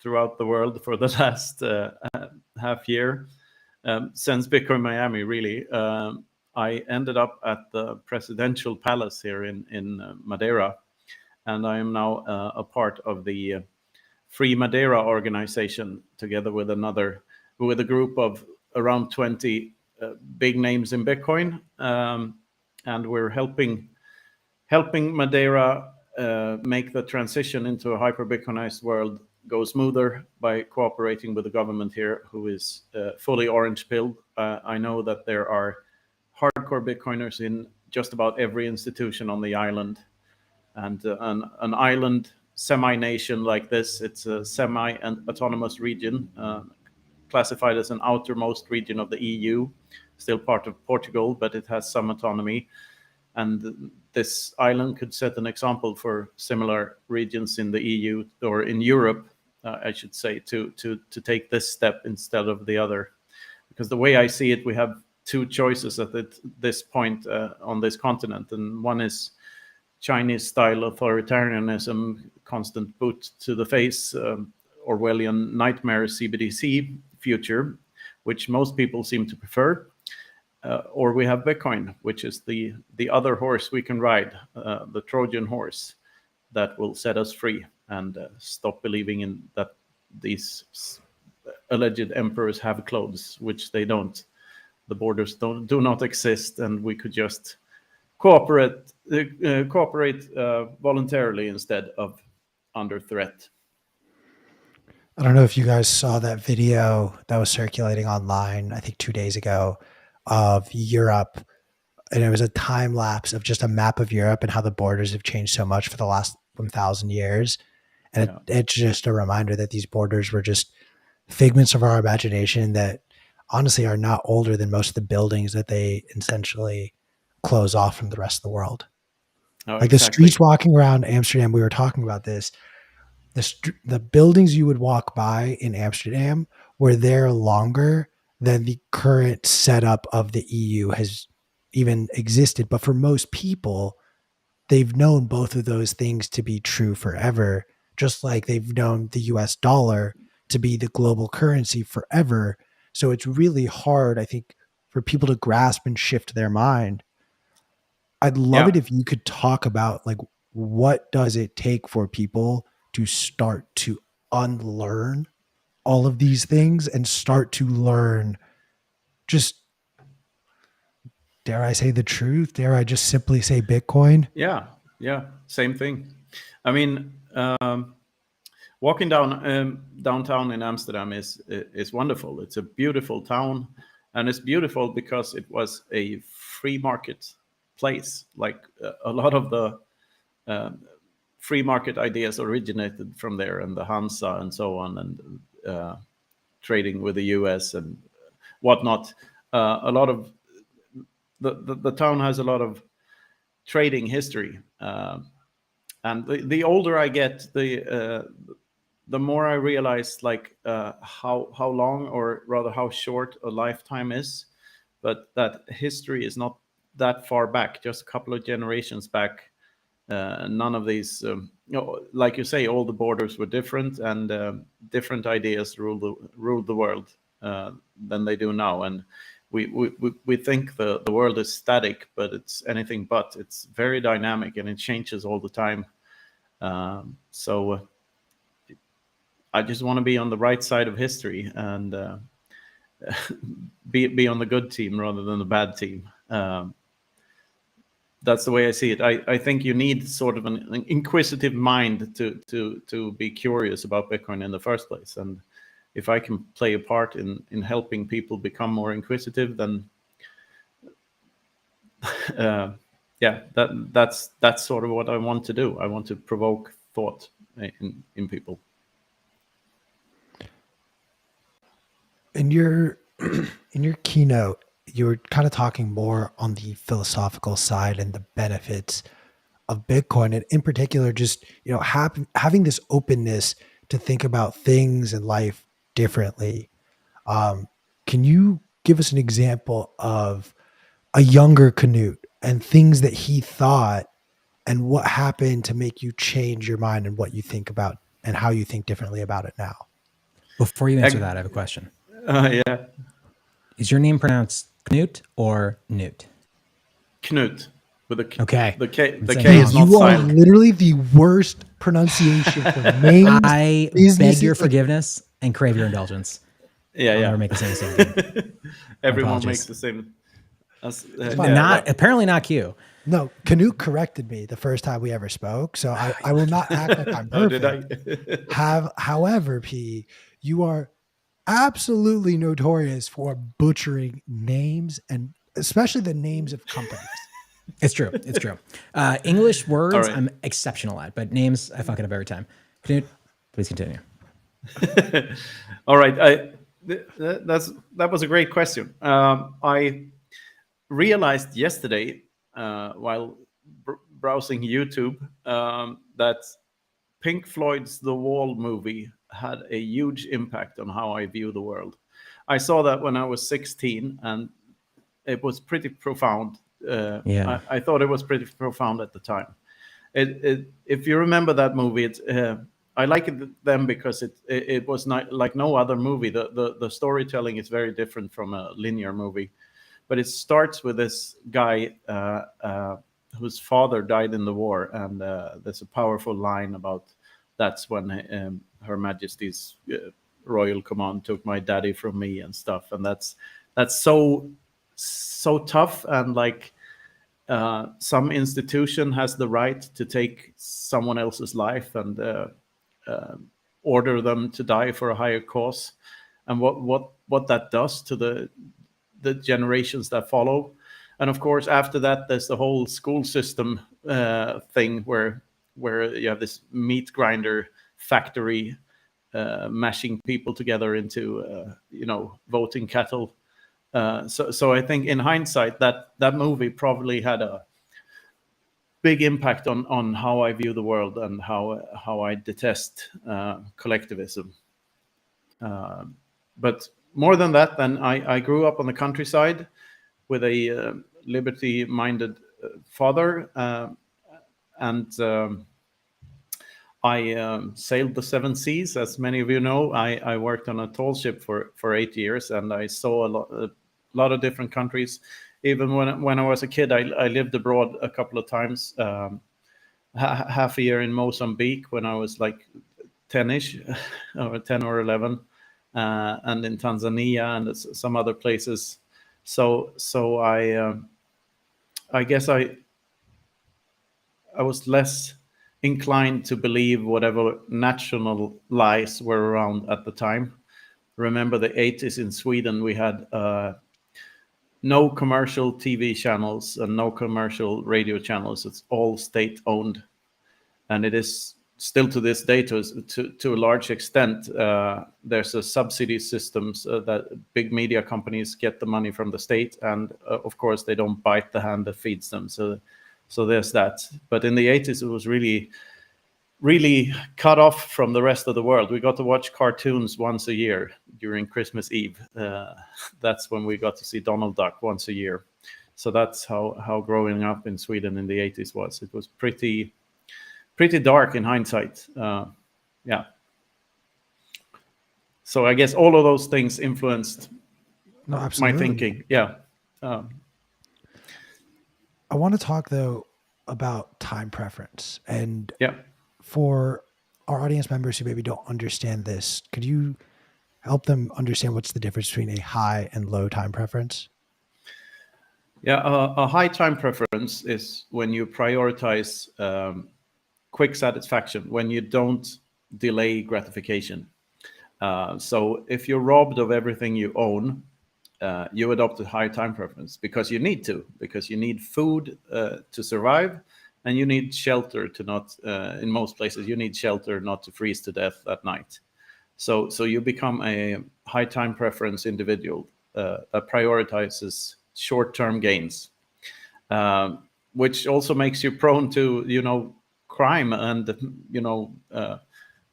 throughout the world for the last half year, since Bitcoin Miami, really. I ended up at the presidential palace here in Madeira, and I am now a part of the Free Madeira organization, together with a group of around 20 big names in Bitcoin, and we're helping Madeira make the transition into a hyper Bitcoinized world go smoother by cooperating with the government here, who is fully orange pilled. I know that there are hardcore Bitcoiners in just about every institution on the island, and an island semi-nation like this, it's a semi-autonomous region, classified as an outermost region of the EU, still part of Portugal, but it has some autonomy. And this island could set an example for similar regions in the EU, or in Europe, I should say, to take this step instead of the other. Because the way I see it, we have 2 choices at this point on this continent. And one is Chinese-style authoritarianism, constant boot to the face, Orwellian nightmare CBDC future, which most people seem to prefer. Or we have Bitcoin, which is the other horse we can ride, the Trojan horse that will set us free and stop believing in that these alleged emperors have clothes, which they don't. The borders do not exist, and we could just cooperate voluntarily instead of under threat. I don't know if you guys saw that video that was circulating online, I think 2 days ago, of Europe. And it was a time lapse of just a map of Europe and how the borders have changed so much for the last 1,000 years. And it's just a reminder that these borders were just figments of our imagination that honestly are not older than most of the buildings that they essentially close off from the rest of the world. Like the streets walking around Amsterdam, we were talking about this. The buildings you would walk by in Amsterdam were there longer than the current setup of the EU has even existed. But for most people, they've known both of those things to be true forever, just like they've known the US dollar to be the global currency forever. So it's really hard, I think, for people to grasp and shift their mind. I'd love Yeah. it if you could talk about like what does it take for people to start to unlearn all of these things and start to learn, just, dare I say the truth? Dare I just simply say Bitcoin? Yeah, same thing. I mean, walking downtown in Amsterdam is wonderful. It's a beautiful town, and it's beautiful because it was a free market place. Like a lot of the free market ideas originated from there, and the Hansa and so on, and trading with the US and whatnot. A lot of the town has a lot of trading history. And the older I get, the more I realize like how long, or rather how short a lifetime is, but that history is not that far back, just a couple of generations back. None of these, like you say, all the borders were different, and different ideas ruled the world than they do now. And we think the world is static, but it's anything but. It's very dynamic, and it changes all the time. So I just want to be on the right side of history, and be on the good team rather than the bad team. That's the way I see it. I think you need sort of an inquisitive mind to be curious about Bitcoin in the first place. And if I can play a part in helping people become more inquisitive, then that's sort of what I want to do. I want to provoke thought in people. In your keynote, you were kind of talking more on the philosophical side and the benefits of Bitcoin, and in particular, just having this openness to think about things in life differently. Can you give us an example of a younger Knut and things that he thought, and what happened to make you change your mind and what you think about and how you think differently about it now? Before you answer that, I have a question. Yeah. Is your name pronounced Knut or Newt? Knut. With a Okay. The K saying is not You are silent. literally the worst pronunciation for names. I businesses, beg your like- forgiveness and crave your indulgence. Yeah, I'll yeah. never make the same mistake again. Everyone apologies. makes the same. Apparently not Q. No, Knut corrected me the first time we ever spoke, so I will not act like I'm Oh, did perfect. I? However, P, you are absolutely notorious for butchering names, and especially the names of companies. It's true. It's true. English words, right. I'm exceptional at, but names, I fuck it up every time. Knut, please continue. All right. That was a great question. I realized yesterday while browsing YouTube that Pink Floyd's The Wall movie had a huge impact on how I view the world. I saw that when I was 16, and it was pretty profound. Yeah. I thought it was pretty profound at the time. If you remember that movie, I like them because it was not like no other movie. The storytelling is very different from a linear movie, but it starts with this guy whose father died in the war, and there's a powerful line about that's when Her Majesty's royal command took my daddy from me and stuff, and that's so tough, and like some institution has the right to take someone else's life and order them to die for a higher cause, and what that does to the generations that follow. And of course, after that, there's the whole school system thing where you have this meat grinder factory mashing people together into voting cattle. So I think in hindsight that movie probably had a big impact on how I view the world and how I detest collectivism. But more than that, then I grew up on the countryside with a liberty-minded father, and I sailed the seven seas, as many of you know. I worked on a tall ship for 8 years, and I saw a lot of different countries. Even when I was a kid, I lived abroad a couple of times. Half a year in Mozambique when I was like 10ish, or 10 or 11, and in Tanzania and some other places. So I guess I was less inclined to believe whatever national lies were around at the time. Remember the 80s in Sweden, we had no commercial TV channels and no commercial radio channels. It's all state owned. And it is still to this day, to a large extent, there's a subsidy systems that big media companies get the money from the state. And of course, they don't bite the hand that feeds them. So there's that. But in the 80s, it was really cut off from the rest of the world. We got to watch cartoons once a year during Christmas Eve. That's when we got to see Donald Duck once a year. So that's how growing up in Sweden in the 80s was. It was pretty dark in hindsight. Yeah. So I guess all of those things influenced my thinking. Yeah. I want to talk though about time preference, and yeah. For our audience members who maybe don't understand this, could you help them understand what's the difference between a high and low time preference? Yeah, a high time preference is when you prioritize quick satisfaction, when you don't delay gratification. So if you're robbed of everything you own, you adopt a high time preference because you need food to survive, and you need shelter to not, in most places, you need shelter not to freeze to death at night. So you become a high time preference individual that prioritizes short-term gains, which also makes you prone to, crime and,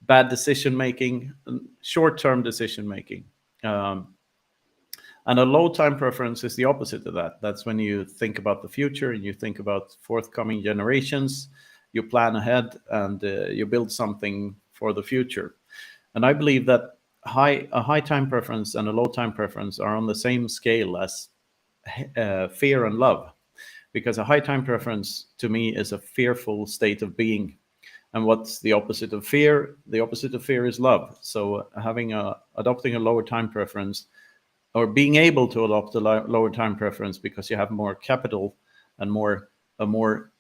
bad decision-making, short-term decision-making. And a low time preference is the opposite of that. That's when you think about the future and you think about forthcoming generations, you plan ahead, and you build something for the future. And I believe that a high time preference and a low time preference are on the same scale as fear and love. Because a high time preference to me is a fearful state of being. And what's the opposite of fear? The opposite of fear is love. So adopting a lower time preference, or being able to adopt a lower time preference because you have more capital and a more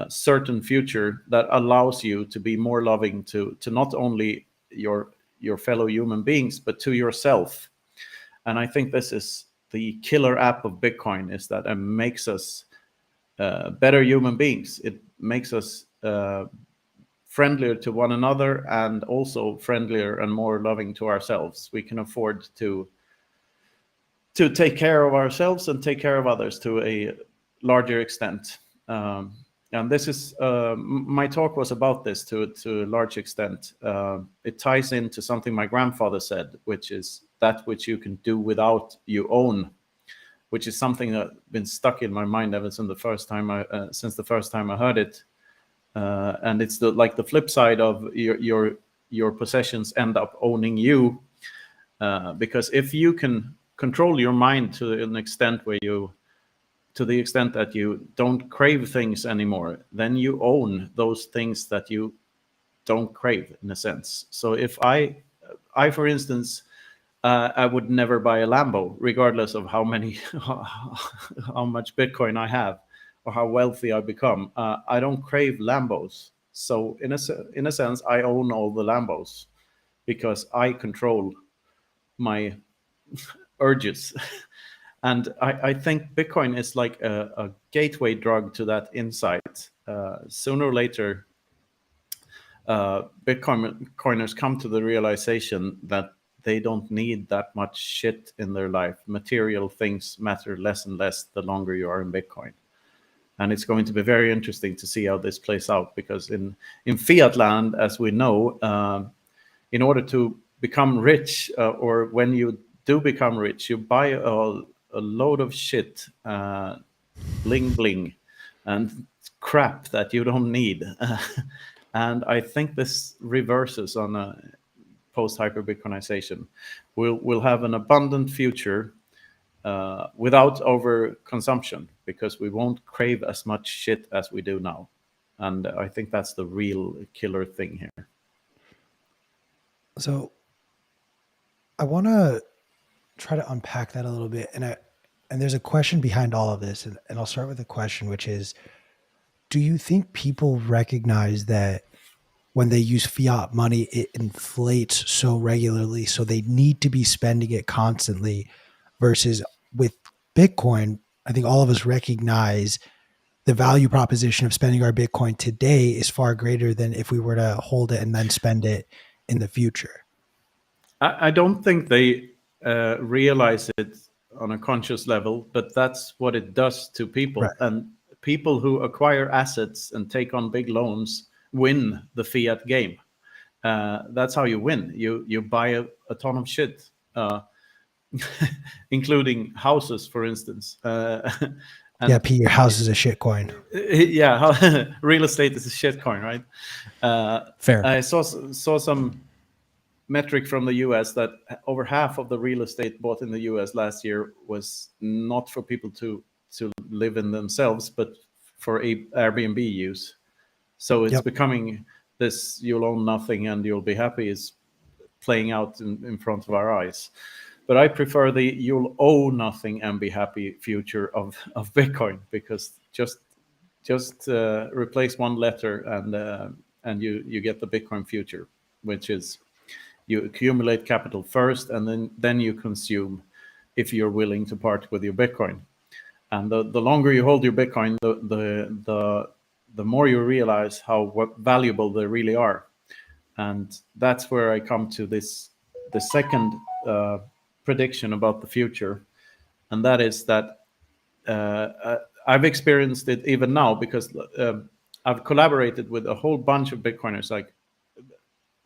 certain future, that allows you to be more loving to not only your fellow human beings, but to yourself. And I think this is the killer app of Bitcoin, is that it makes us better human beings. It makes us friendlier to one another, and also friendlier and more loving to ourselves. We can afford to take care of ourselves and take care of others to a larger extent. And this is, my talk was about this to a large extent. It ties into something my grandfather said, which is that which you can do without, you own, which is something that's been stuck in my mind ever since the first time I heard it. And it's like the flip side of your possessions end up owning you, because if you can control your mind to the extent that you don't crave things anymore, then you own those things that you don't crave, in a sense. So if I for instance, I would never buy a Lambo, regardless of how much Bitcoin I have or how wealthy I become. I don't crave Lambos. So in a sense, I own all the Lambos because I control my urges. And I think Bitcoin is like a gateway drug to that insight. Sooner or later, Bitcoiners come to the realization that they don't need that much shit in their life. Material things matter less and less the longer you are in Bitcoin. And it's going to be very interesting to see how this plays out, because in fiat land, as we know, in order to become rich, or when you do become rich, you buy a load of shit, bling bling, and crap that you don't need. And I think this reverses on a post-hyper-Bitcoinization. We'll have an abundant future without overconsumption, because we won't crave as much shit as we do now. And I think that's the real killer thing here. So I want to try to unpack that a little bit. And there's a question behind all of this. And I'll start with a question, which is, do you think people recognize that when they use fiat money, it inflates so regularly, so they need to be spending it constantly, versus with Bitcoin, I think all of us recognize the value proposition of spending our Bitcoin today is far greater than if we were to hold it and then spend it in the future. I don't think they realize it on a conscious level, but that's what it does to people. Right. And people who acquire assets and take on big loans win the fiat game. That's how you win. You buy a ton of shit, including houses, for instance. Yeah, Pete, your house is a shitcoin. Yeah, real estate is a shitcoin, right? Fair. I saw some metric from the US that over half of the real estate bought in the US last year was not for people to live in themselves, but for Airbnb use. So it's becoming this you'll own nothing and you'll be happy is playing out in front of our eyes. But I prefer the you'll owe nothing and be happy future of Bitcoin, because just replace one letter and you get the Bitcoin future, which is you accumulate capital first and then you consume if you're willing to part with your Bitcoin. And the longer you hold your Bitcoin, the more you realize what valuable they really are. And that's where I come to the second prediction about the future. And that is that I've experienced it even now, because I've collaborated with a whole bunch of Bitcoiners,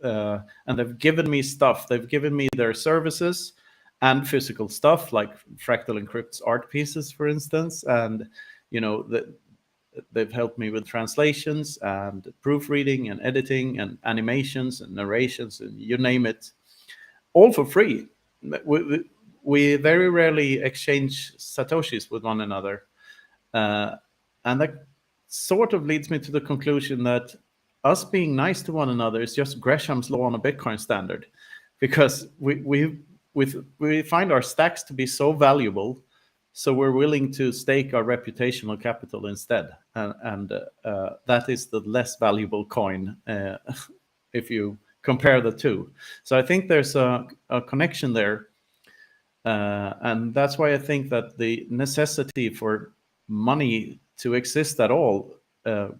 and they've given me stuff. They've given me their services and physical stuff, like Fractal Encrypt's art pieces, for instance. And, they've helped me with translations and proofreading and editing and animations and narrations and you name it, all for free. We very rarely exchange Satoshis with one another. And that sort of leads me to the conclusion that us being nice to one another is just Gresham's law on a Bitcoin standard, because we find our stacks to be so valuable, so we're willing to stake our reputational capital instead, and that is the less valuable coin if you compare the two. So I think there's a connection there, and that's why I think that the necessity for money to exist at all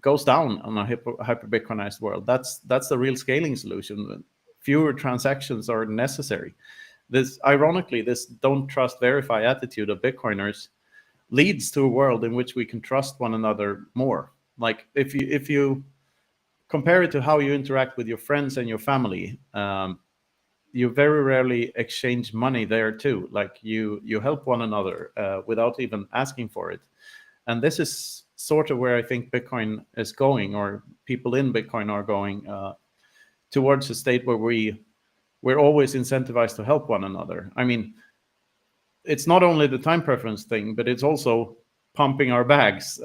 goes down on a hyper-Bitcoinized world. That's the real scaling solution. Fewer transactions are necessary. Ironically, this don't trust, verify attitude of Bitcoiners leads to a world in which we can trust one another more. Like if you compare it to how you interact with your friends and your family, you very rarely exchange money there too. Like you help one another without even asking for it. And this is sort of where I think Bitcoin is going, or people in Bitcoin are going, towards a state where we're always incentivized to help one another. I mean, it's not only the time preference thing, but it's also pumping our bags.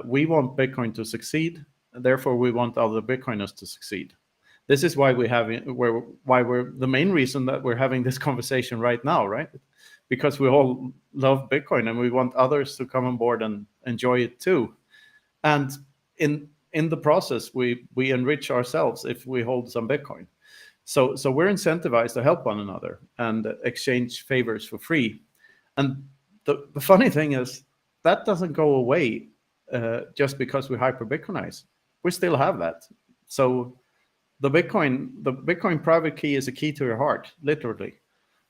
We want Bitcoin to succeed, therefore we want other Bitcoiners to succeed. This is why we're the main reason that we're having this conversation right now, right? Because we all love Bitcoin and we want others to come on board and enjoy it too. And in the process, we enrich ourselves if we hold some Bitcoin. So we're incentivized to help one another and exchange favors for free. And the funny thing is that doesn't go away just because we hyper-Bitcoinize. We still have that. So the Bitcoin private key is a key to your heart, literally.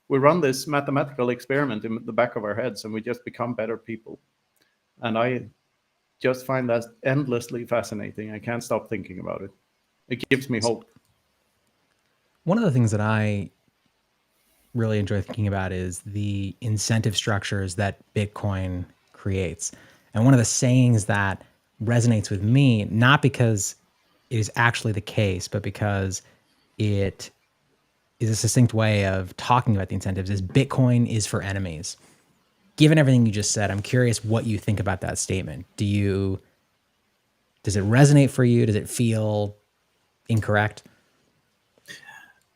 We run this mathematical experiment in the back of our heads and we just become better people. And I just find that endlessly fascinating. I can't stop thinking about it. It gives me hope. One of the things that I really enjoy thinking about is the incentive structures that Bitcoin creates. And one of the sayings that resonates with me, not because it is actually the case, but because it is a succinct way of talking about the incentives, is Bitcoin is for enemies. Given everything you just said, I'm curious what you think about that statement. Does it resonate for you? Does it feel incorrect?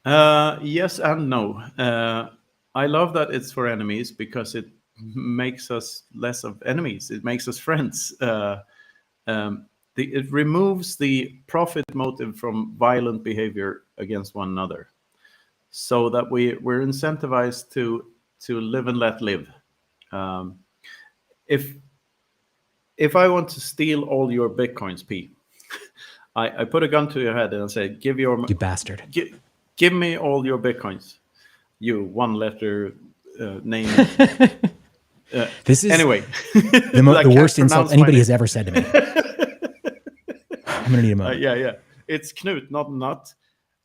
Yes and no. I love that it's for enemies because it makes us less of enemies. It makes us friends. It removes the profit motive from violent behavior against one another, so that we're incentivized to live and let live. If I want to steal all your bitcoins, P, I put a gun to your head and I say, You bastard. Give me all your bitcoins. You one-letter name. This is Anyway, the worst insult anybody has ever said to me. I'm gonna need a moment. Yeah. It's Knut, not Nut.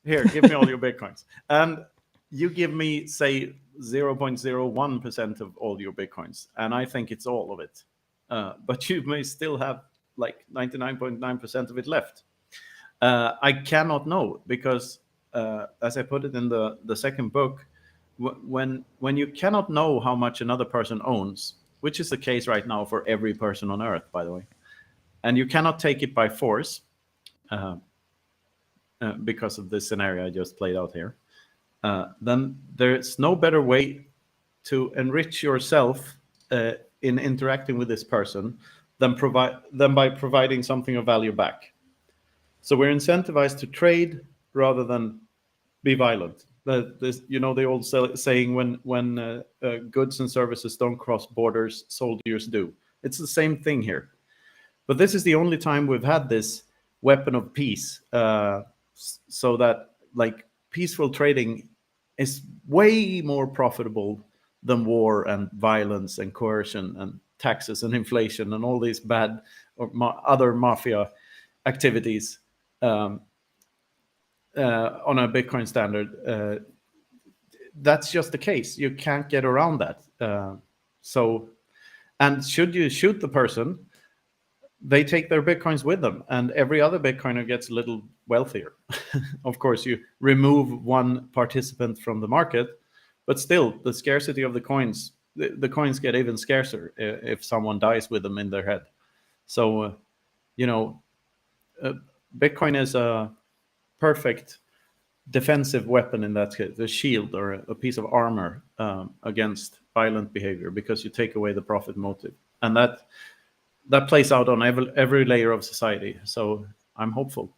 Here, give me all your bitcoins, and you give me, say, 0.01% of all your bitcoins, and I think it's all of it. But you may still have like 99.9% of it left. I cannot know because, as I put it in the second book, when you cannot know how much another person owns, which is the case right now for every person on Earth, by the way, and you cannot take it by force, because of this scenario I just played out here, then there's no better way to enrich yourself in interacting with this person than by providing something of value back. So we're incentivized to trade rather than be violent. The old saying, when goods and services don't cross borders, soldiers do. It's the same thing here. But this is the only time we've had this weapon of peace, so that like peaceful trading is way more profitable than war and violence and coercion and taxes and inflation and all these bad or other mafia activities on a Bitcoin standard. That's just the case. You can't get around that. And should you shoot the person, they take their Bitcoins with them, and every other Bitcoiner gets a little wealthier. Of course, you remove one participant from the market, but still, the scarcity of the coins get even scarcer if someone dies with them in their head. So, Bitcoin is a perfect defensive weapon in that case, a shield or a piece of armor against violent behavior, because you take away the profit motive, and that plays out on every layer of society. So I'm hopeful.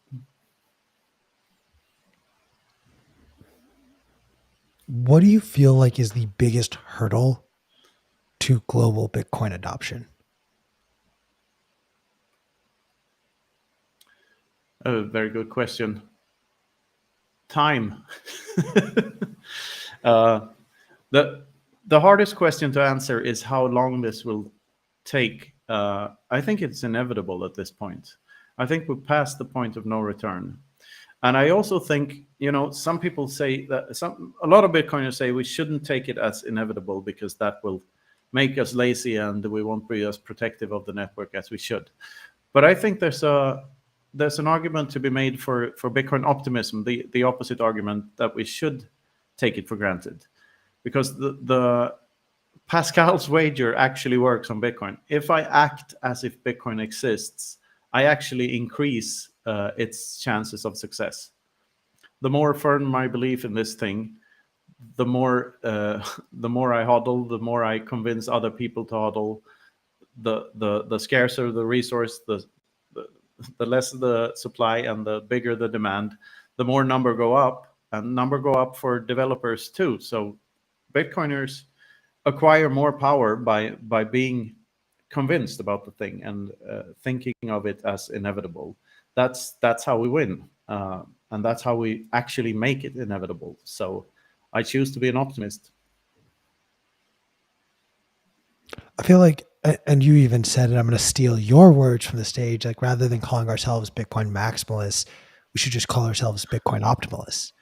What do you feel like is the biggest hurdle to global Bitcoin adoption? A very good question. Time. The hardest question to answer is how long this will take. I think it's inevitable at this point. I think we're past the point of no return. And I also think, some people say that a lot of Bitcoiners say we shouldn't take it as inevitable because that will make us lazy and we won't be as protective of the network as we should. But I think there's an argument to be made for Bitcoin optimism, the opposite argument, that we should take it for granted. Because the Pascal's wager actually works on Bitcoin. If I act as if Bitcoin exists, I actually increase its chances of success. The more firm my belief in this thing, the more I hodl, the more I convince other people to hodl. The scarcer the resource, the less the supply and the bigger the demand, the more number go up, and number go up for developers too. So Bitcoiners acquire more power by being convinced about the thing and thinking of it as inevitable. That's how we win, and that's how we actually make it inevitable. So I choose to be an optimist. I feel like, and you even said it, I'm going to steal your words from the stage, like rather than calling ourselves Bitcoin maximalists, we should just call ourselves Bitcoin optimalists.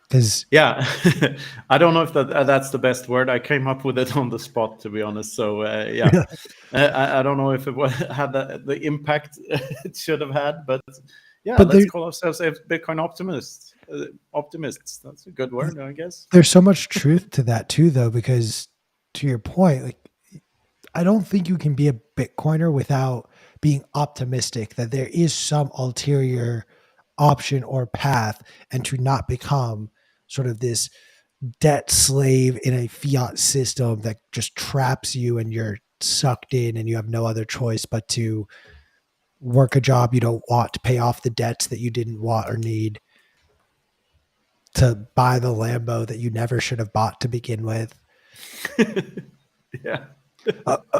Because I don't know if that's the best word. I came up with it on the spot, to be honest. So I don't know if it had the impact it should have had, but Yeah, But let's there- call ourselves Bitcoin optimists. Optimists. That's a good word, I guess. There's so much truth to that too, though, because to your point, like I don't think you can be a Bitcoiner without being optimistic that there is some ulterior option or path, and to not become sort of this debt slave in a fiat system that just traps you and you're sucked in and you have no other choice but to work a job you don't want to pay off the debts that you didn't want or need, to buy the Lambo that you never should have bought to begin with. Yeah.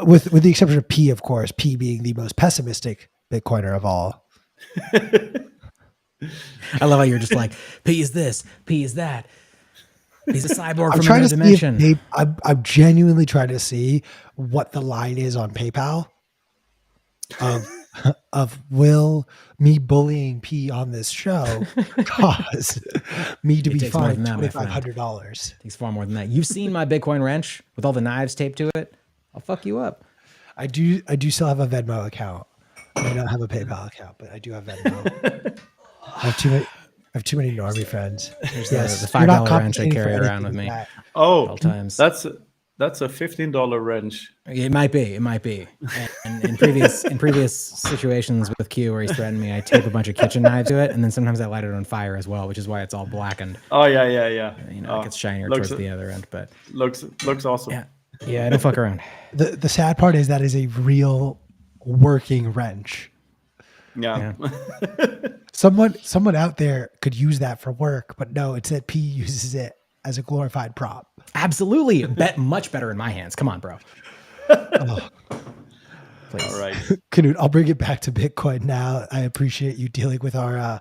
With the exception of P, of course, P being the most pessimistic Bitcoiner of all. I love how you're just like, P is this, P is that. He's a cyborg I'm from trying another to see if dimension. I'm genuinely trying to see what the line is on PayPal of will me bullying P on this show cause me to It be takes more fined than that, my friend. $2,500. Takes far more than that. You've seen my Bitcoin wrench with all the knives taped to it. I'll fuck you up. I do still have a Venmo account. I don't have a PayPal account, but I do have Venmo. I have too many normie friends. There's Yes, the you're not $5 wrench I compensating for carry around anything with me that. Oh, all times. that's a $15 wrench. It might be. And in previous situations with Q where he's threatened me, I tape a bunch of kitchen knives to it, and then sometimes I light it on fire as well, which is why it's all blackened. Oh yeah. You know, it gets shinier looks- towards the other end. But Looks awesome. yeah, I don't fuck around. The sad part is that is a real working wrench. Yeah. Someone out there could use that for work, but no, it's that P uses it as a glorified prop. Absolutely, much better in my hands. Come on, bro. Oh, Please. All right. Knut, I'll bring it back to Bitcoin now. I appreciate you dealing with our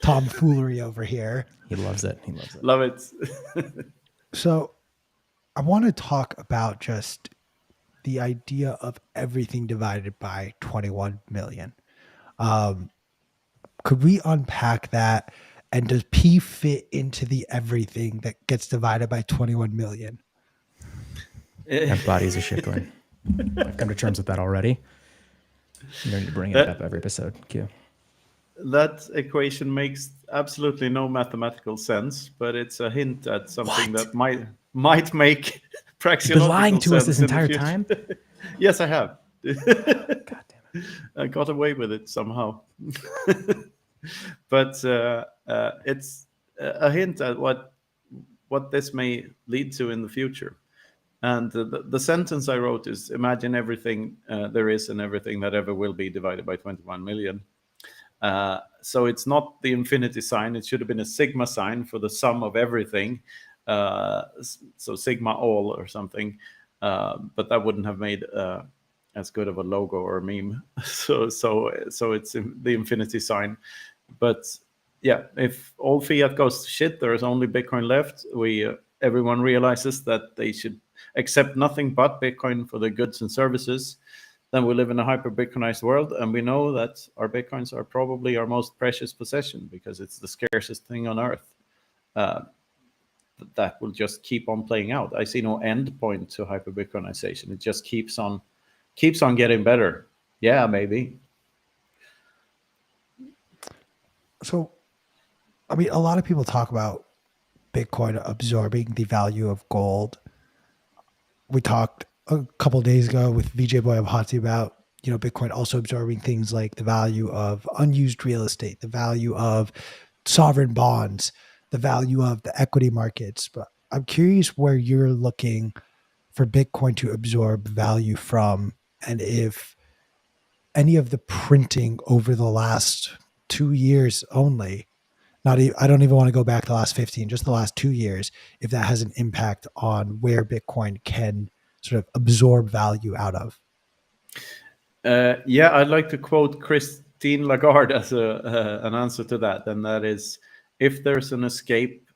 tomfoolery over here. He loves it. He loves it. Love it. So I want to talk about just the idea of everything divided by 21 million. Could we unpack that? And does P fit into the everything that gets divided by 21 million? Everybody's a shitcoin. I've come to terms with that already. You don't need to bring it up every episode. Q. That equation makes absolutely no mathematical sense, but it's a hint at something that might make praxeological You've been lying to us sense this in the entire future. time? Yes, I have. God damn it. I got away with it somehow. But it's a hint at what this may lead to in the future. And the sentence I wrote is, imagine everything there is and everything that ever will be divided by 21 million. So it's not the infinity sign. It should have been a sigma sign for the sum of everything. So sigma all or something. But that wouldn't have made as good of a logo or a meme. So it's the infinity sign. But yeah, if all fiat goes to shit, there is only Bitcoin left. Everyone realizes that they should accept nothing but Bitcoin for their goods and services. Then we live in a hyper-Bitcoinized world, and we know that our Bitcoins are probably our most precious possession because it's the scarcest thing on earth. That will just keep on playing out. I see no end point to hyper-Bitcoinization. It just keeps on getting better. Yeah, maybe. So, I mean, a lot of people talk about Bitcoin absorbing the value of gold. We talked a couple of days ago with VJ Boy Abhati about, Bitcoin also absorbing things like the value of unused real estate, the value of sovereign bonds, the value of the equity markets. But I'm curious where you're looking for Bitcoin to absorb value from, and if any of the printing over the last 2 years only, I don't even want to go back to the last 15, just the last 2 years, if that has an impact on where Bitcoin can sort of absorb value out of. Yeah, I'd like to quote Christine Lagarde as an answer to that, and that is, if there's an escape,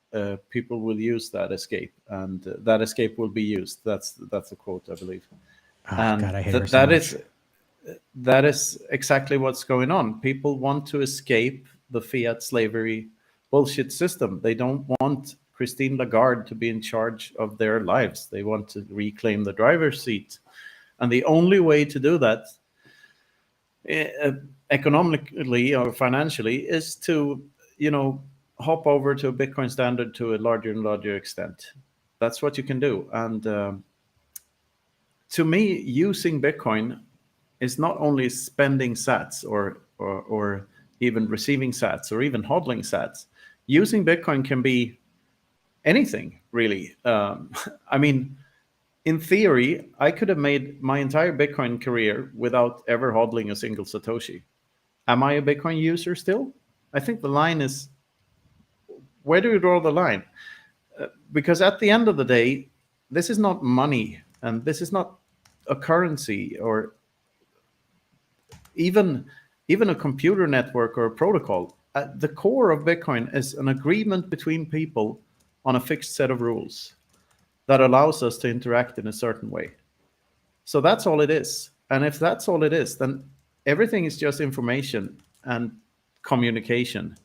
people will use that escape, and that escape will be used. That's a quote, I believe. Oh, And God, I hate her so much. that is exactly what's going on. People want to escape the fiat slavery bullshit system. They don't want Christine Lagarde to be in charge of their lives. They want to reclaim the driver's seat. And the only way to do that, economically or financially is to, hop over to a Bitcoin standard to a larger and larger extent. That's what you can do. And to me, using Bitcoin is not only spending sats or even receiving sats or even hodling sats. Using Bitcoin can be anything, really. I mean, in theory, I could have made my entire Bitcoin career without ever hodling a single Satoshi. Am I a Bitcoin user still? I think the line is, where do you draw the line? Because at the end of the day, this is not money, and this is not a currency or even a computer network or a protocol. At the core of Bitcoin is an agreement between people on a fixed set of rules that allows us to interact in a certain way. So that's all it is. And if that's all it is, then everything is just information and communication.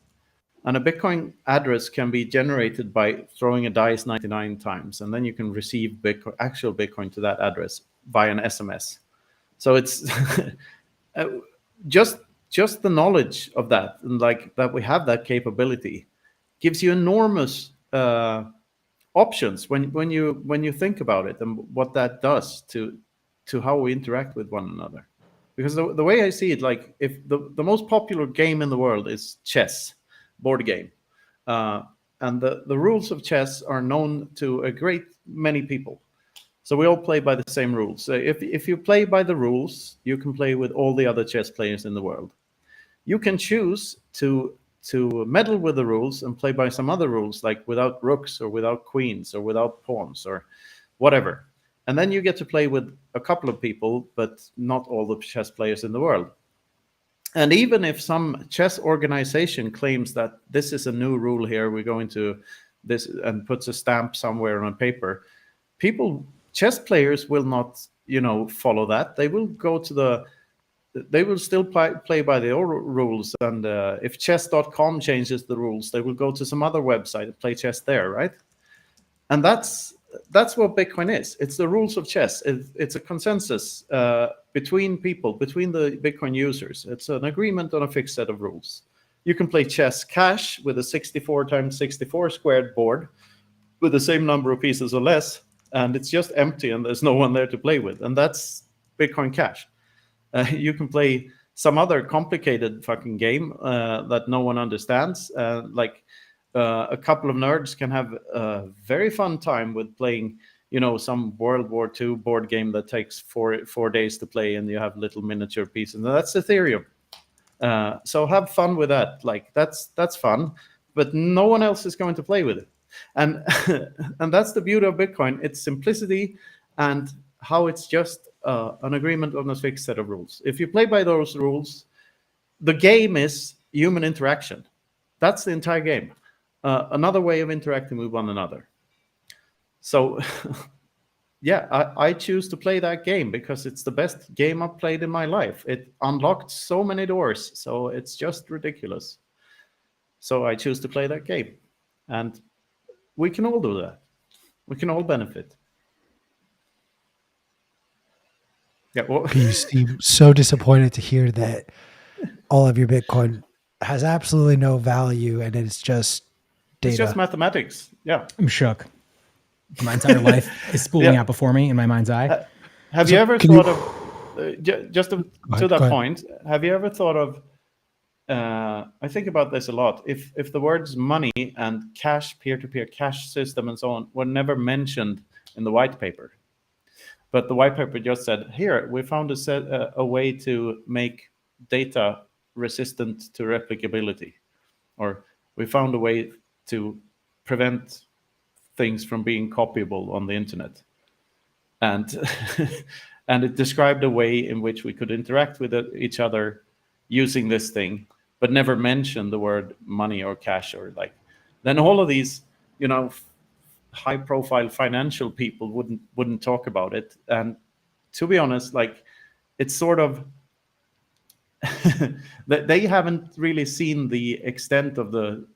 And a Bitcoin address can be generated by throwing a dice 99 times, and then you can receive Bitcoin, actual Bitcoin to that address via an SMS. So it's just the knowledge of that, and like that we have that capability, gives you enormous options when you think about it and what that does to how we interact with one another. Because the way I see it, like if the most popular game in the world is chess, board game, and the rules of chess are known to a great many people. So we all play by the same rules. So if you play by the rules, you can play with all the other chess players in the world. You can choose to meddle with the rules and play by some other rules, like without rooks or without queens or without pawns or whatever. And then you get to play with a couple of people, but not all the chess players in the world. And even if some chess organization claims that this is a new rule here, we're going to this, and puts a stamp somewhere on paper, chess players will not, follow that. They will go to they will still play by the old rules. And if chess.com changes the rules, they will go to some other website and play chess there, right? And that's what Bitcoin is. It's the rules of chess. It's a consensus between people, between the Bitcoin users. It's an agreement on a fixed set of rules. You can play chess cash with a 64 times 64 squared board with the same number of pieces or less, and it's just empty and there's no one there to play with. And that's Bitcoin Cash. You can play some other complicated fucking game that no one understands. A couple of nerds can have a very fun time with playing, some World War II board game that takes four days to play, and you have little miniature pieces. And that's Ethereum. So have fun with that. Like that's fun, but no one else is going to play with it. And and that's the beauty of Bitcoin. It's simplicity and how it's just an agreement on a fixed set of rules. If you play by those rules, the game is human interaction. That's the entire game. Another way of interacting with one another. So, yeah, I choose to play that game because it's the best game I've played in my life. It unlocked so many doors, so it's just ridiculous. So I choose to play that game. And we can all do that. We can all benefit. Yeah, well, You seem so disappointed to hear that all of your Bitcoin has absolutely no value and it's just data. It's just mathematics. Yeah. I'm shook. My entire life is spooling out before me in my mind's eye. Have you ever thought of, just to that point, have you ever thought of, I think about this a lot, if the words money and cash, peer-to-peer cash system and so on were never mentioned in the white paper, but the white paper just said, here, we found a way to make data resistant to replicability, or we found a way to prevent things from being copyable on the internet. And and it described a way in which we could interact with each other using this thing, but never mentioned the word money or cash or like. Then all of these, high-profile financial people wouldn't talk about it. And to be honest, like, it's sort of they haven't really seen the extent of the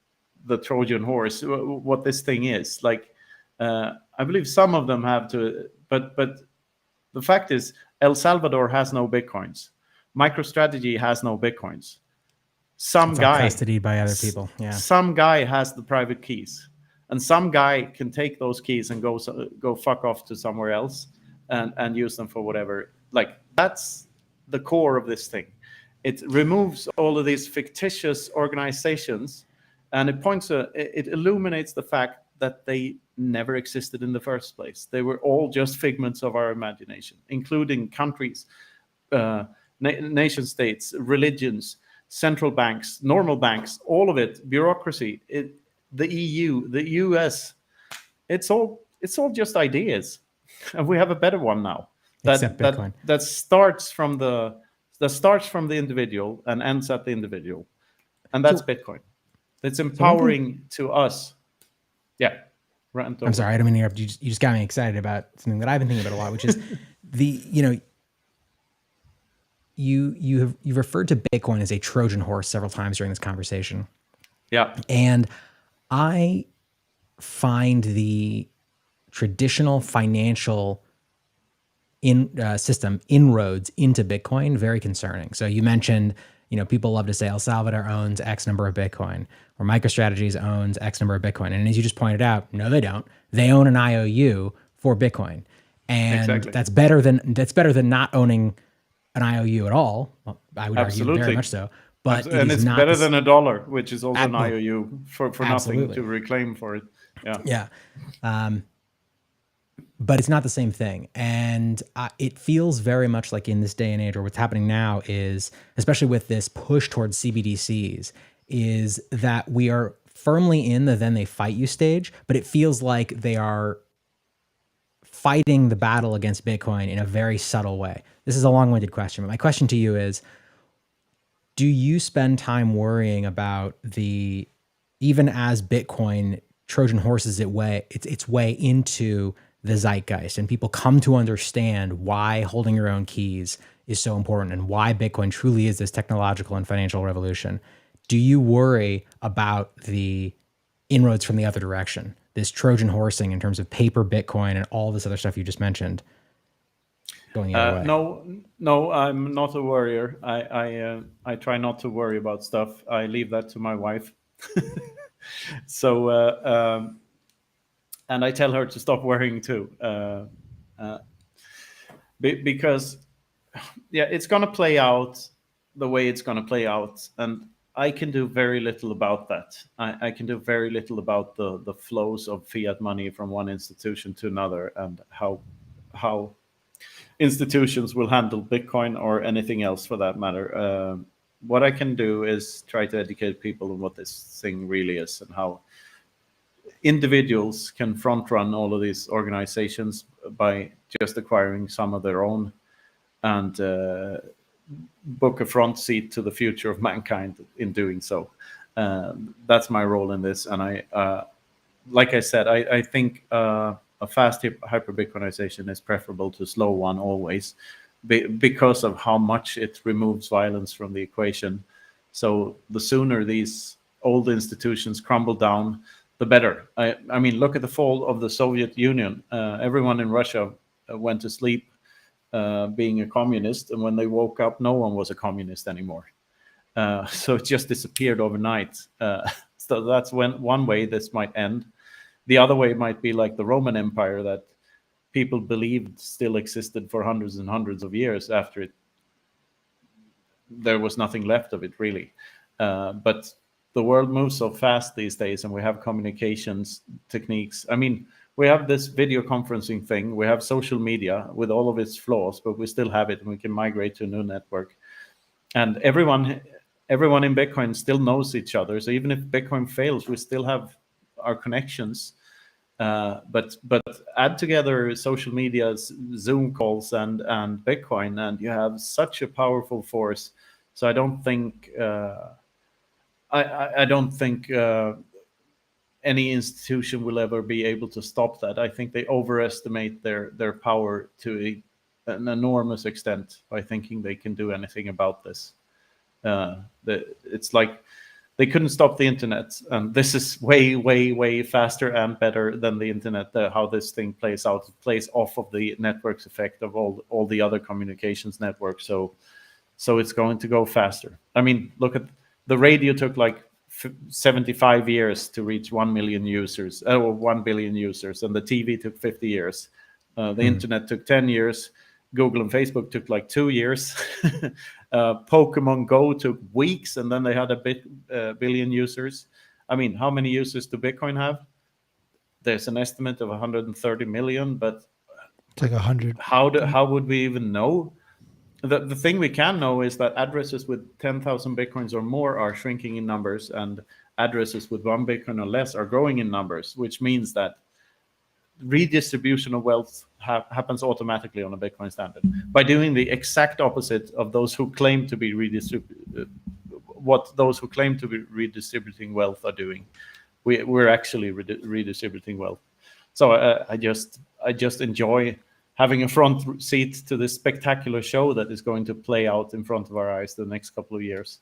Trojan horse, what this thing is. Like, I believe some of them have to, but the fact is, El Salvador has no Bitcoins. MicroStrategy has no Bitcoins. Some It's guy custodied by other people. Yeah. Some guy has the private keys, and some guy can take those keys and go fuck off to somewhere else and use them for whatever. Like, that's the core of this thing. It removes all of these fictitious organizations, and it illuminates the fact that they never existed in the first place. They were all just figments of our imagination, including countries, nation states, religions, central banks, normal banks, all of it, bureaucracy, the EU, the US. It's all just ideas, and we have a better one now. Except Bitcoin. That starts from the individual and ends at the individual, and that's Bitcoin. It's empowering to us. Yeah. I'm sorry, I don't mean to interrupt. You just got me excited about something that I've been thinking about a lot, which is you've referred to Bitcoin as a Trojan horse several times during this conversation. Yeah. And I find the traditional financial system inroads into Bitcoin very concerning. So you mentioned, people love to say El Salvador owns X number of Bitcoin, or MicroStrategy owns X number of Bitcoin. And as you just pointed out, no, they don't. They own an IOU for Bitcoin. And exactly. that's better than not owning an IOU at all. Well, I would argue very much so. But it's better than a dollar, which is also an IOU for Absolutely. nothing to reclaim for it. Yeah. Yeah. But it's not the same thing. And it feels very much like in this day and age, or what's happening now is, especially with this push towards CBDCs, is that we are firmly in the then they fight you stage, but it feels like they are fighting the battle against Bitcoin in a very subtle way. This is a long-winded question, but my question to you is, do you spend time worrying about even as Bitcoin Trojan horses its way into the zeitgeist, and people come to understand why holding your own keys is so important and why Bitcoin truly is this technological and financial revolution? Do you worry about the inroads from the other direction, this Trojan horsing in terms of paper Bitcoin and all this other stuff you just mentioned going the other way? No, I'm not a worrier. I try not to worry about stuff. I leave that to my wife. So, and I tell her to stop worrying too, because it's going to play out the way it's going to play out, and I can do very little about that. I can do very little about the flows of fiat money from one institution to another, and how institutions will handle Bitcoin or anything else for that matter. What I can do is try to educate people on what this thing really is and how individuals can front run all of these organizations by just acquiring some of their own and book a front seat to the future of mankind in doing so. That's my role in this. And like I said, I think a fast hyper Bitcoinization is preferable to slow one always, because of how much it removes violence from the equation. So the sooner these old institutions crumble down, the better. I mean, look at the fall of the Soviet Union. Everyone in Russia went to sleep being a communist, and when they woke up, no one was a communist anymore. So it just disappeared overnight. So that's one way this might end. The other way might be like the Roman Empire, that people believed still existed for hundreds and hundreds of years after there was nothing left of it, really. But the world moves so fast these days, and we have communications techniques. I mean, we have this video conferencing thing. We have social media with all of its flaws, but we still have it, and we can migrate to a new network. And everyone in Bitcoin still knows each other. So even if Bitcoin fails, we still have our connections. But add together social media, Zoom calls, and Bitcoin, and you have such a powerful force. So I don't think I don't think any institution will ever be able to stop that. I think they overestimate their power to an enormous extent by thinking they can do anything about this. It's like they couldn't stop the internet, and this is way, way, way faster and better than the internet. How this thing plays out, it plays off of the network's effect of all the other communications networks. So so it's going to go faster. I mean, look at the radio took like 75 years to reach 1 million users, or 1 billion users, and the TV took 50 years. The internet took 10 years. Google and Facebook took like 2 years. Pokemon Go took weeks, and then they had a billion users. I mean, how many users do Bitcoin have? There's an estimate of 130 million, but It's like 100. how would we even know? The thing we can know is that addresses with 10,000 Bitcoins or more are shrinking in numbers, and addresses with 1 Bitcoin or less are growing in numbers, which means that redistribution of wealth happens automatically on a Bitcoin standard by doing the exact opposite of those who claim to be redistributing wealth are doing. We're actually redistributing wealth. So I just enjoy having a front seat to this spectacular show that is going to play out in front of our eyes the next couple of years.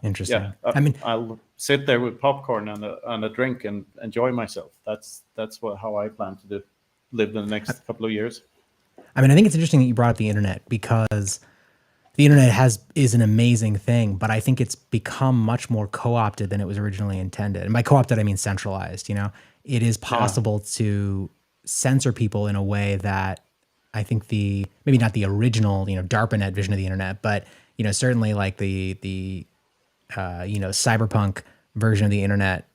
Interesting. Yeah, I mean, I'll sit there with popcorn and a drink and enjoy myself. That's how I plan to live the next couple of years. I mean, I think it's interesting that you brought up the internet, because the internet is an amazing thing, but I think it's become much more co-opted than it was originally intended. And by co-opted, I mean centralized. It is possible to censor people in a way that I think maybe not the original, DARPANET vision of the internet, but, certainly like the cyberpunk version of the internet,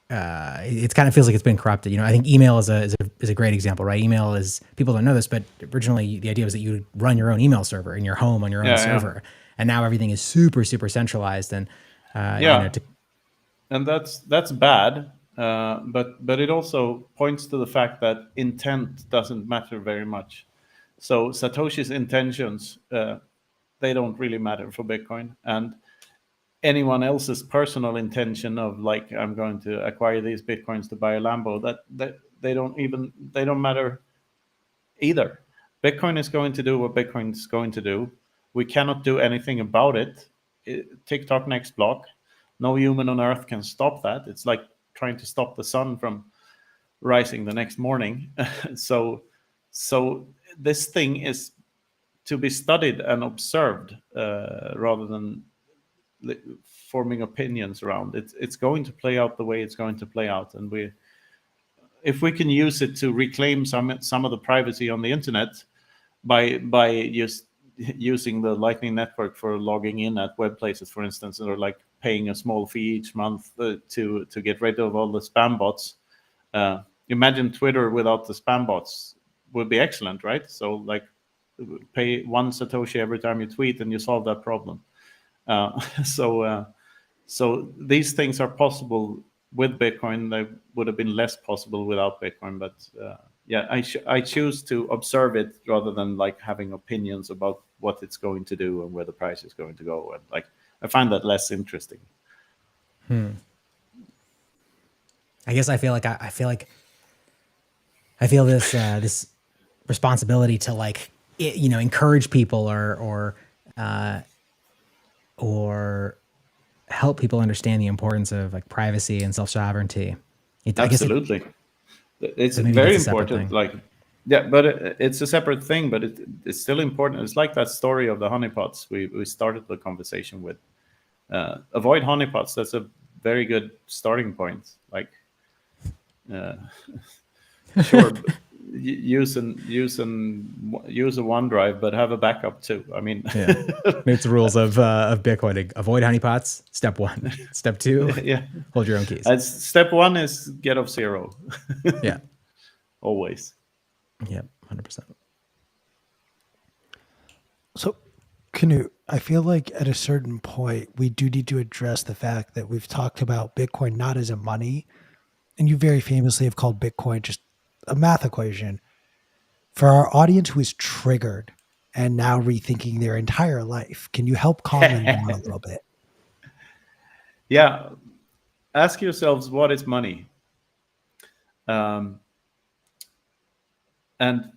it kind of feels like it's been corrupted. I think email is a great example, right? Email is, people don't know this, but originally the idea was that you would run your own email server in your home on your own server. And now everything is super, super centralized. And, and that's bad. But it also points to the fact that intent doesn't matter very much. So Satoshi's intentions, they don't really matter for Bitcoin, and anyone else's personal intention of like, I'm going to acquire these Bitcoins to buy a Lambo, that they don't matter either. Bitcoin is going to do what Bitcoin is going to do. We cannot do anything about it. TikTok next block. No human on earth can stop that. It's like trying to stop the sun from rising the next morning. So this thing is to be studied and observed rather than forming opinions around. It's going to play out the way it's going to play out, and if we can use it to reclaim some of the privacy on the internet by just using the Lightning Network for logging in at web places, for instance, or like paying a small fee each month to get rid of all the spam bots. Imagine Twitter without the spam bots would be excellent, right? So like pay 1 Satoshi every time you tweet and you solve that problem. So these things are possible with Bitcoin. They would have been less possible without Bitcoin. But I choose to observe it rather than like having opinions about what it's going to do and where the price is going to go. And like I find that less interesting. I guess I feel this this responsibility to like encourage people or help people understand the importance of like privacy and self-sovereignty. Absolutely. It's very important. Like, but it's a separate thing, but it's still important. It's like that story of the honeypots we started the conversation with. Avoid honeypots. That's a very good starting point. Like, sure, use a OneDrive, but have a backup too. I mean, it's the rules of Bitcoin. Avoid honeypots. Step 1. Step 2. Hold your own keys. Step 1 is get off zero. Always. Yep, 100%. So, Knut, I feel like at a certain point we do need to address the fact that we've talked about Bitcoin not as a money, and you very famously have called Bitcoin just a math equation. For our audience who is triggered and now rethinking their entire life, can you help calm them down a little bit? Yeah. Ask yourselves, what is money? And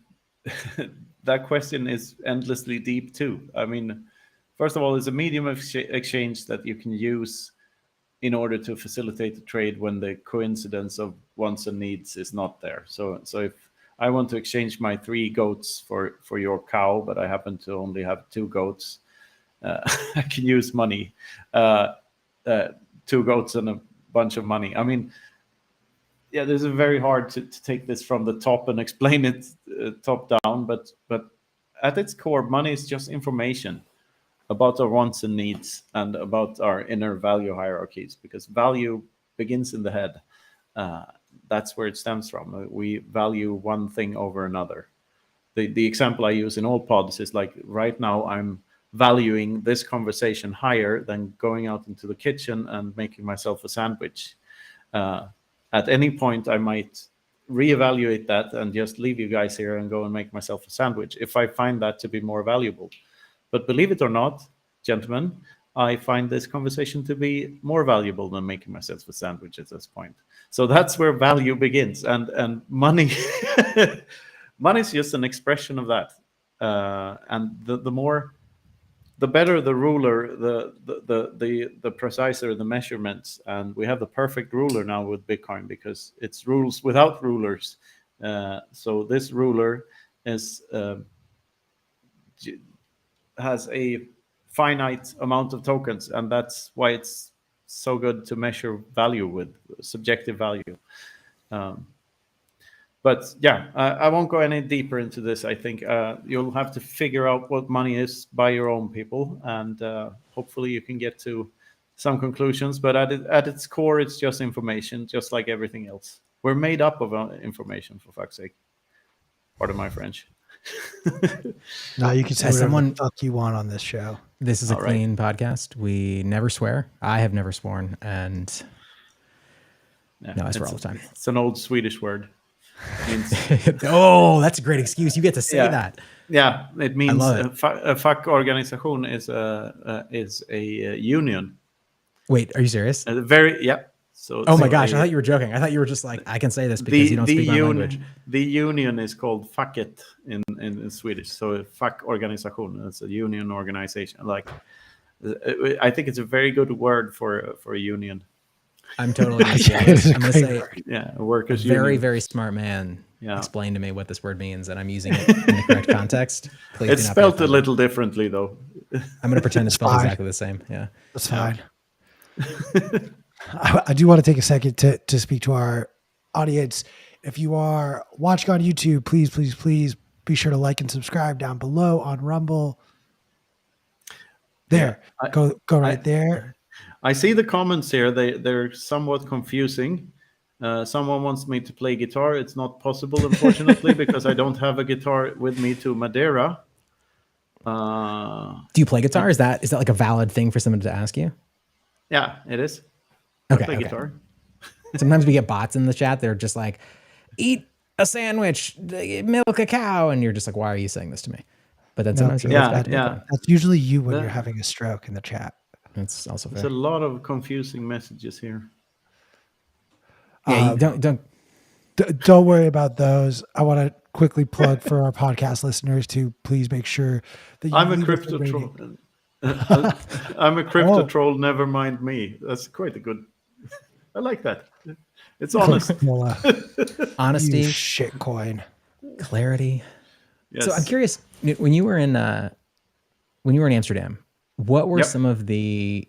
that question is endlessly deep too. I mean, first of all, it's a medium of exchange that you can use in order to facilitate the trade when the coincidence of wants and needs is not there. So if I want to exchange my 3 goats for your cow, but I happen to only have 2 goats. I can use money, 2 goats and a bunch of money. I mean, yeah, this is very hard to take this from the top and explain it top down, but at its core, money is just information about our wants and needs and about our inner value hierarchies, because value begins in the head. That's where it stems from. We value one thing over another. The example I use in all pods is like, right now I'm valuing this conversation higher than going out into the kitchen and making myself a sandwich. At any point, I might reevaluate that and just leave you guys here and go and make myself a sandwich if I find that to be more valuable. But believe it or not, gentlemen, I find this conversation to be more valuable than making myself a sandwich at this point. So that's where value begins, and money, money is just an expression of that. And the better the ruler, the preciser the measurements. And we have the perfect ruler now with Bitcoin, because it's rules without rulers. So this ruler is has a finite amount of tokens, and that's why it's so good to measure value with, subjective value. But yeah, I won't go any deeper into this. I think you'll have to figure out what money is by your own, people, and hopefully you can get to some conclusions. But at its core, it's just information, just like everything else. We're made up of information, for fuck's sake. Pardon my French. No, you can say whatever the fuck you want on this show. This is a clean podcast. We never swear. I have never sworn, and no, I swear all the time. It's an old Swedish word. Oh, that's a great excuse. You get to say that. Yeah, it means I love it. A fackorganisation is a union. Wait, are you serious? So, oh my gosh, I thought you were joking. I thought you were just like, I can say this because you don't speak my language. The union is called facket in Swedish. So a fackorganisation, it's a union organization. Like, I think it's a very good word for a union. I'm totally going to say, I'm going to say, a workers' very, union. very smart man explained to me what this word means, and I'm using it in the correct context. Please it's spelled a little differently, though. I'm going to pretend it's spelled exactly the same. Yeah, that's fine. I do want to take a second to speak to our audience. If you are watching on YouTube, please be sure to like and subscribe down below on Rumble. There, go right there. I see the comments here. They're somewhat confusing. Someone wants me to play guitar. It's not possible, unfortunately, because I don't have a guitar with me to Madeira. Do you play guitar? Is that like a valid thing for someone to ask you? Yeah, it is. Okay. I play guitar. Sometimes we get bots in the chat. They're just like, eat a sandwich, milk a cow, and you're just like, why are you saying this to me? But then sometimes that's usually you when you're having a stroke in the chat. That's also fair. There's a lot of confusing messages here. Yeah, don't worry about those. I want to quickly plug for our podcast listeners to please make sure that you I'm a crypto troll. I'm a crypto troll. Never mind me. That's quite a good. I like that. It's honest. Honesty, shitcoin, clarity. Yes. So I'm curious, when you were in Amsterdam, what were some of the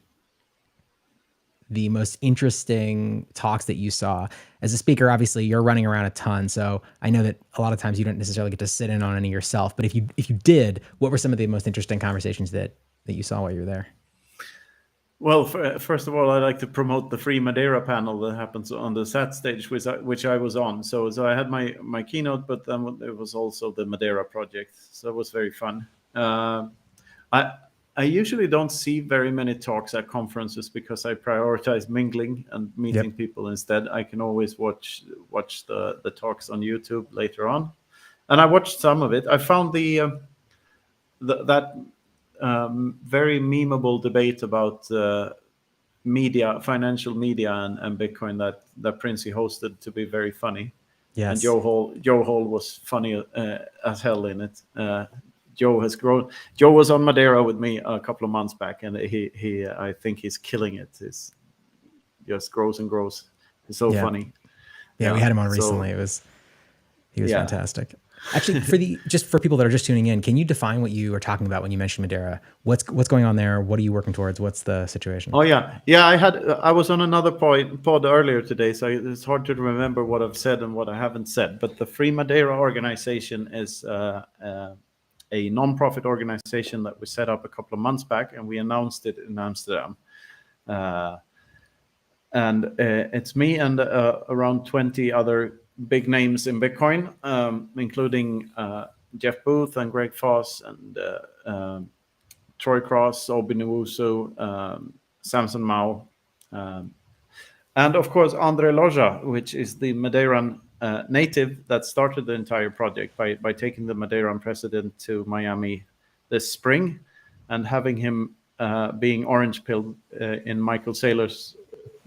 most interesting talks that you saw? As a speaker, obviously you're running around a ton, so I know that a lot of times you don't necessarily get to sit in on any yourself, but if you did, what were some of the most interesting conversations that you saw while you were there? Well, first of all, I'd like to promote the free Madeira panel that happens on the SAT stage, which I was on. So I had my keynote, but then it was also the Madeira project. So it was very fun. I usually don't see very many talks at conferences because I prioritize mingling and meeting people instead. I can always watch the talks on YouTube later on, and I watched some of it. I found that very memeable debate about financial media and Bitcoin that Princey hosted to be very funny. Yes. And Joe Hall was funny as hell in it. Joe has grown. Joe was on Madeira with me a couple of months back, and he I think he's killing it. It's just grows and grows. It's so funny. Yeah, we had him on recently. It was He was Yeah. fantastic. Actually, just for people that are just tuning in, can you define what you were talking about when you mentioned Madeira? What's going on there? What are you working towards? What's the situation? Oh yeah. I was on another pod earlier today, so it's hard to remember what I've said and what I haven't said. But the Free Madeira organization is a non-profit organization that we set up a couple of months back, and we announced it in Amsterdam. And it's me and around 20 other big names in Bitcoin, including Jeff Booth and Greg Foss and Troy Cross, Obi Nwusu, Samson Mao, and of course Andre Loja, which is the Madeiran native that started the entire project by taking the Madeiran president to Miami this spring and having him being orange pilled in Michael Saylor's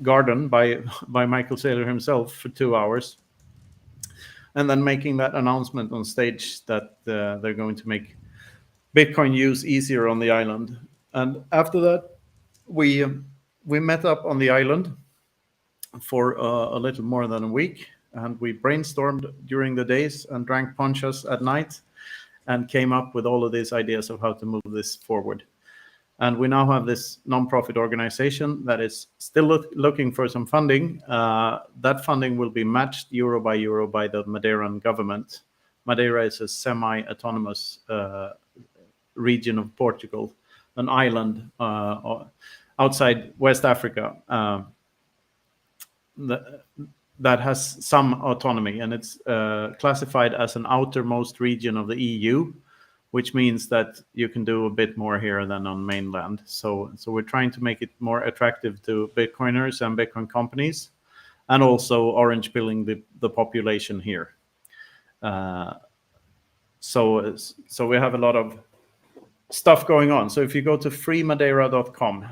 garden by Michael Saylor himself for 2 hours, and then making that announcement on stage that they're going to make Bitcoin use easier on the island. And after that, we met up on the island for a little more than a week, and we brainstormed during the days and drank punches at night and came up with all of these ideas of how to move this forward. And we now have this non-profit organization that is still looking for some funding. That funding will be matched euro by the Madeiran government. Madeira is a semi-autonomous region of Portugal, an island outside West Africa that has some autonomy, and it's classified as an outermost region of the EU, which means that you can do a bit more here than on mainland. So we're trying to make it more attractive to Bitcoiners and Bitcoin companies, and also orange pilling the population here. So we have a lot of stuff going on. So if you go to freemadeira.com,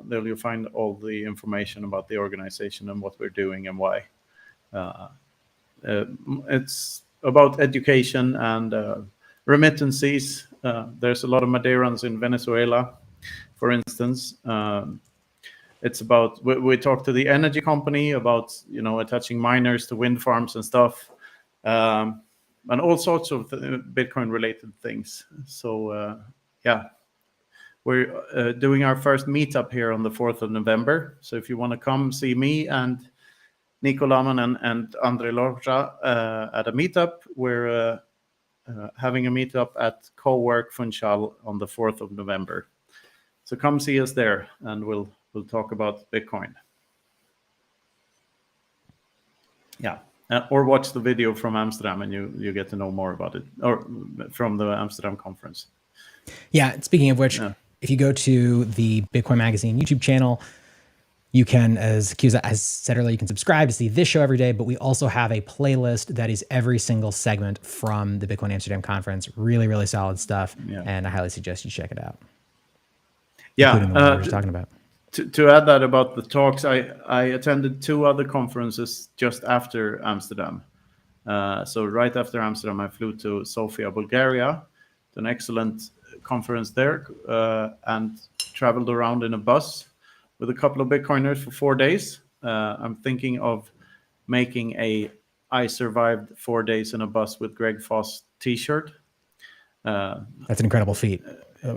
there you'll find all the information about the organization and what we're doing and why. It's about education and remittances. There's a lot of Madeirans in Venezuela, for instance. It's about, we talked to the energy company about, attaching miners to wind farms and stuff, and all sorts of Bitcoin related things. So we're doing our first meetup here on the 4th of November. So if you want to come see me and Nico Laman and Andre Loja at a meetup, we're having a meetup at Cowork Funchal on the 4th of November. So come see us there, and we'll talk about Bitcoin. Yeah, or watch the video from Amsterdam, and you get to know more about it, or from the Amsterdam conference. Yeah. Speaking of which, if you go to the Bitcoin Magazine YouTube channel, you can, as Saqez has said earlier, you can subscribe to see this show every day, but we also have a playlist that is every single segment from the Bitcoin Amsterdam conference. Really, really solid stuff. Yeah. And I highly suggest you check it out. Yeah. Including the one we were just talking about. To add that about the talks, I attended 2 other conferences just after Amsterdam. So right after Amsterdam, I flew to Sofia, Bulgaria, to an excellent conference there, and traveled around in a bus with a couple of Bitcoiners for 4 days. I'm thinking of making I survived 4 days in a bus with Greg Foss t-shirt. That's an incredible feat.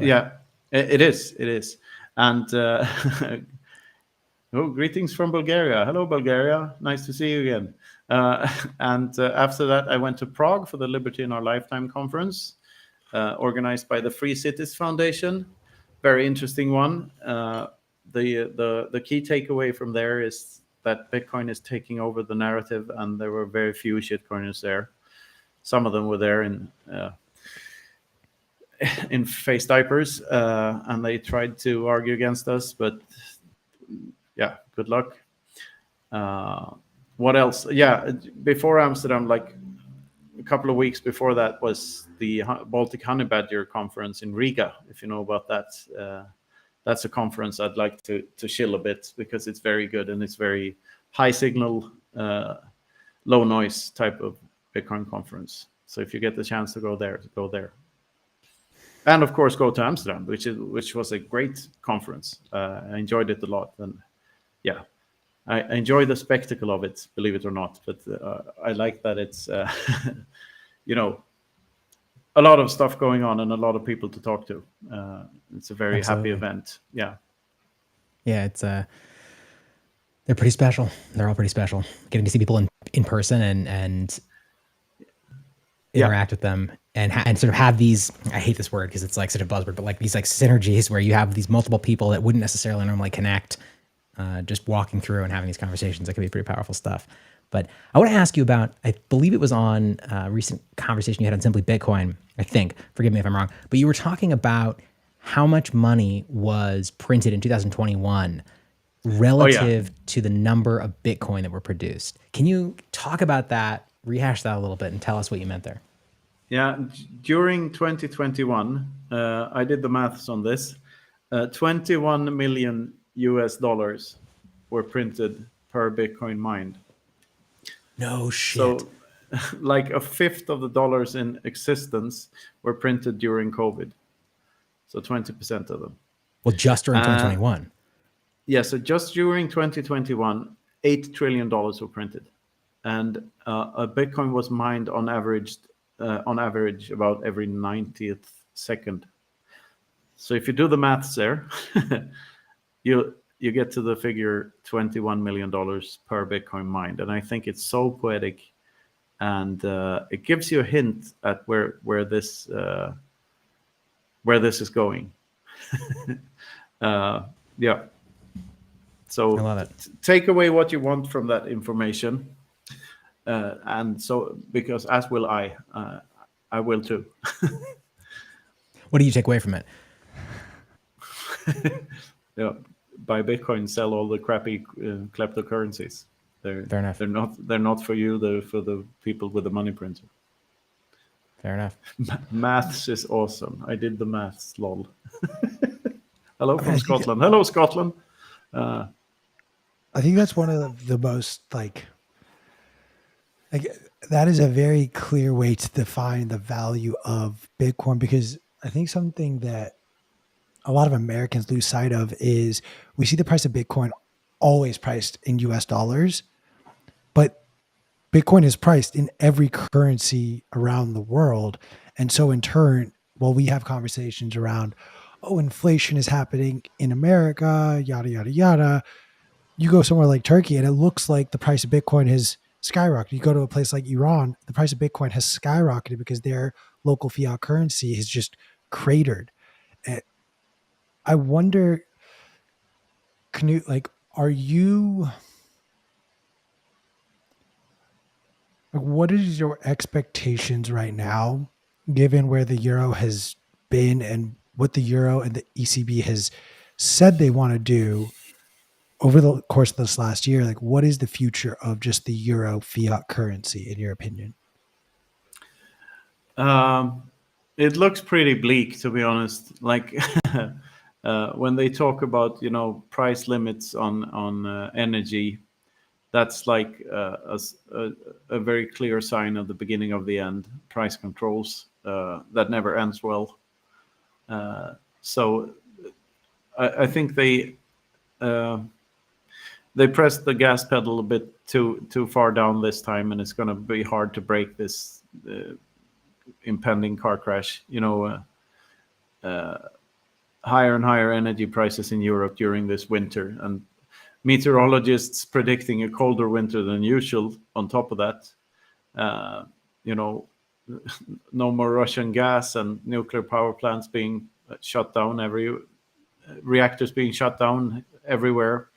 Yeah, it is. And greetings from Bulgaria. Hello, Bulgaria. Nice to see you again. And after that, I went to Prague for the Liberty in Our Lifetime conference, organized by the Free Cities Foundation. Very interesting one. The key takeaway from there is that Bitcoin is taking over the narrative, and there were very few shitcoiners there. Some of them were there in face diapers, and they tried to argue against us, but yeah, good luck. What else? Yeah, before Amsterdam, like a couple of weeks before that, was the Baltic Honey Badger conference in Riga, if you know about that. That's a conference I'd like to chill a bit, because it's very good and it's very high signal, low noise type of Bitcoin conference. So if you get the chance to go there, go there. And of course, go to Amsterdam, which was a great conference. I enjoyed it a lot, and yeah, I enjoy the spectacle of it, believe it or not. But I like that it's you know, a lot of stuff going on and a lot of people to talk to. It's a very Absolutely. happy event. Yeah. Yeah, it's they're pretty special. They're all pretty special. Getting to see people in person and interact with them and sort of have these, I hate this word because it's like such a buzzword, but like these like synergies where you have these multiple people that wouldn't necessarily normally connect, just walking through and having these conversations. That can be pretty powerful stuff. But I want to ask you about, I believe it was on a recent conversation you had on Simply Bitcoin, I think, forgive me if I'm wrong, but you were talking about how much money was printed in 2021 relative to the number of Bitcoin that were produced. Can you talk about that, rehash that a little bit and tell us what you meant there? Yeah, during 2021, I did the maths on this. 21 million US dollars were printed per Bitcoin mined. No shit. So, like a fifth of the dollars in existence were printed during COVID. So 20% of them. Well, just during 2021. Yeah, so just during 2021, $8 trillion were printed. And a Bitcoin was mined on average about every 90th second. So if you do the maths there, you get to the figure $21 million per Bitcoin mined. And I think it's so poetic, and it gives you a hint at where this is going. Yeah. So I love it. Take away what you want from that information. And so, because as will I will too. What do you take away from it? Yeah, buy Bitcoin, sell all the crappy kleptocurrencies. Fair enough. They're not for you. They're for the people with the money printer. Fair enough. Maths is awesome. I did the maths. Lol. Hello from Scotland. Hello, Scotland. I think that's one of the most like that is a very clear way to define the value of Bitcoin, because I think something that a lot of Americans lose sight of is we see the price of Bitcoin always priced in US dollars, but Bitcoin is priced in every currency around the world. And so in turn, while we have conversations around, oh, inflation is happening in America, yada, yada, yada, you go somewhere like Turkey and it looks like the price of Bitcoin has skyrocketed. You go to a place like Iran, the price of Bitcoin has skyrocketed because their local fiat currency has just cratered. And I wonder, Knut, like, what is your expectations right now, given where the euro has been and what the euro and the ECB has said they want to do over the course of this last year? Like, what is the future of just the euro fiat currency, in your opinion? It looks pretty bleak, to be honest. Like when they talk about price limits on energy, that's like a very clear sign of the beginning of the end. Price controls that never ends well. So I think they pressed the gas pedal a bit too far down this time, and it's going to be hard to break this impending car crash. Higher and higher energy prices in Europe during this winter, and meteorologists predicting a colder winter than usual on top of that. No more Russian gas and nuclear power plants being shut down, reactors being shut down everywhere.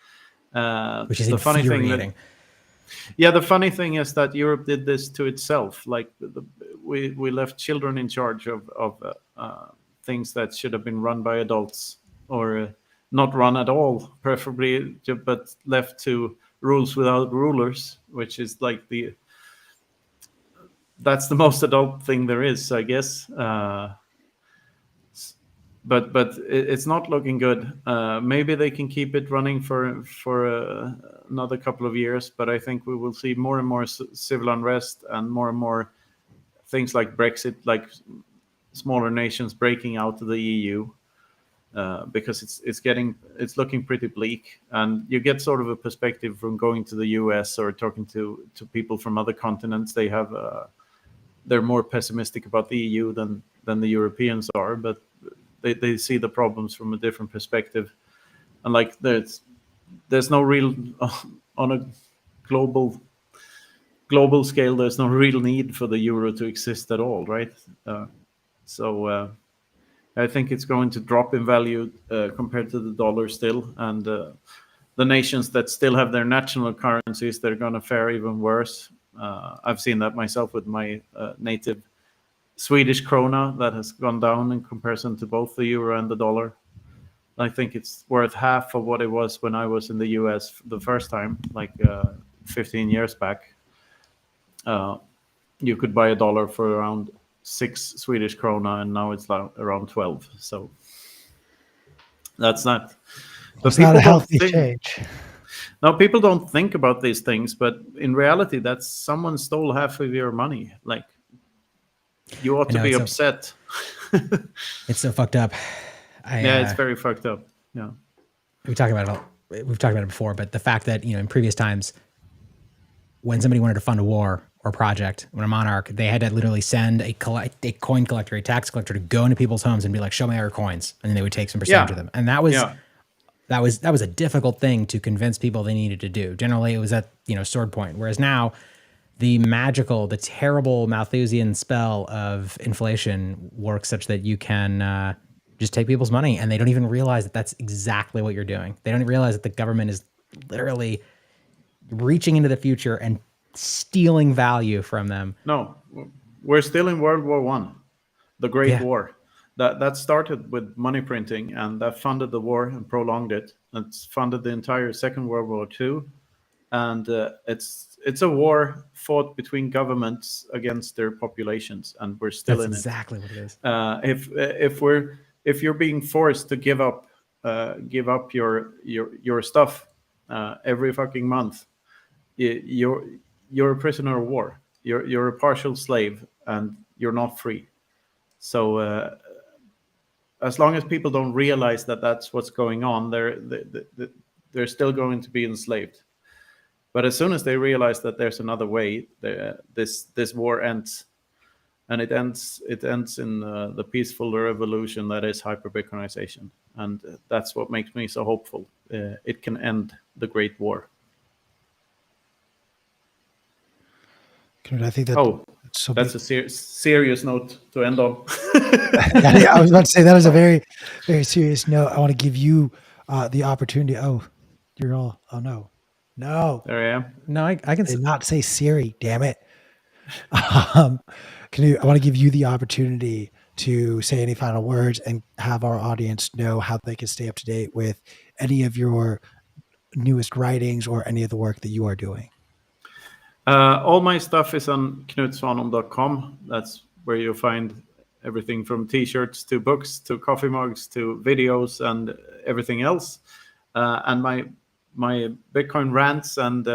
Which is the funny infuriating. the funny thing is that Europe did this to itself. Like we left children in charge of things that should have been run by adults, or not run at all, preferably, but left to rules without rulers, which is like that's the most adult thing there is, I guess. But it's not looking good. Maybe they can keep it running for another couple of years, but I think we will see more and more civil unrest and more things like Brexit, like smaller nations breaking out of the EU. because it's looking pretty bleak, and you get sort of a perspective from going to the US or talking to people from other continents. They're more pessimistic about the EU than the Europeans are, but they see the problems from a different perspective. And like there's no real on a global scale, there's no real need for the euro to exist at all, right? So I think it's going to drop in value compared to the dollar still, and the nations that still have their national currencies, they're going to fare even worse. I've seen that myself with my native Swedish krona that has gone down in comparison to both the euro and the dollar. I think it's worth half of what it was when I was in the US the first time, like 15 years back. You could buy a dollar for around 6 Swedish krona, and now it's around 12. So that's not. It's not a healthy change. Now, people don't think about these things, but in reality, that's someone stole half of your money. Like, you ought to be upset. It's so fucked up. It's very fucked up. Yeah, we've talked about it before, but the fact that, in previous times, when somebody wanted to fund a war or a project, when a monarch, they had to literally send a coin collector, a tax collector, to go into people's homes and be like, "Show me all your coins," and then they would take some percentage of them. And that was a difficult thing to convince people they needed to do. Generally, it was at sword point. Whereas now, the terrible Malthusian spell of inflation works such that you can just take people's money, and they don't even realize that that's exactly what you're doing. They don't realize that the government is literally reaching into the future and stealing value from them. No, we're still in World War I, the Great War. That started with money printing, and that funded the war and prolonged it. It's funded the entire Second World War II, and it's a war fought between governments against their populations, and we're still in it. That's exactly what it is. If you're being forced to give up your stuff every fucking month, you're a prisoner of war. You're a partial slave, and you're not free. So as long as people don't realize that that's what's going on, they're still going to be enslaved. But as soon as they realize that there's another way, this war ends. And it ends in the peaceful revolution that is hyper-Bitcoinization. And that's what makes me so hopeful. It can end the Great War. I think that's a serious note to end on. I was about to say that is a very, very serious note. I want to give you the opportunity. Oh, you're all. Oh no. There I am. No, I can not say Siri. Damn it. I want to give you the opportunity to say any final words and have our audience know how they can stay up to date with any of your newest writings or any of the work that you are doing. All my stuff is on knutsvanholm.com. That's where you'll find everything from t-shirts to books to coffee mugs to videos and everything else. And my Bitcoin rants and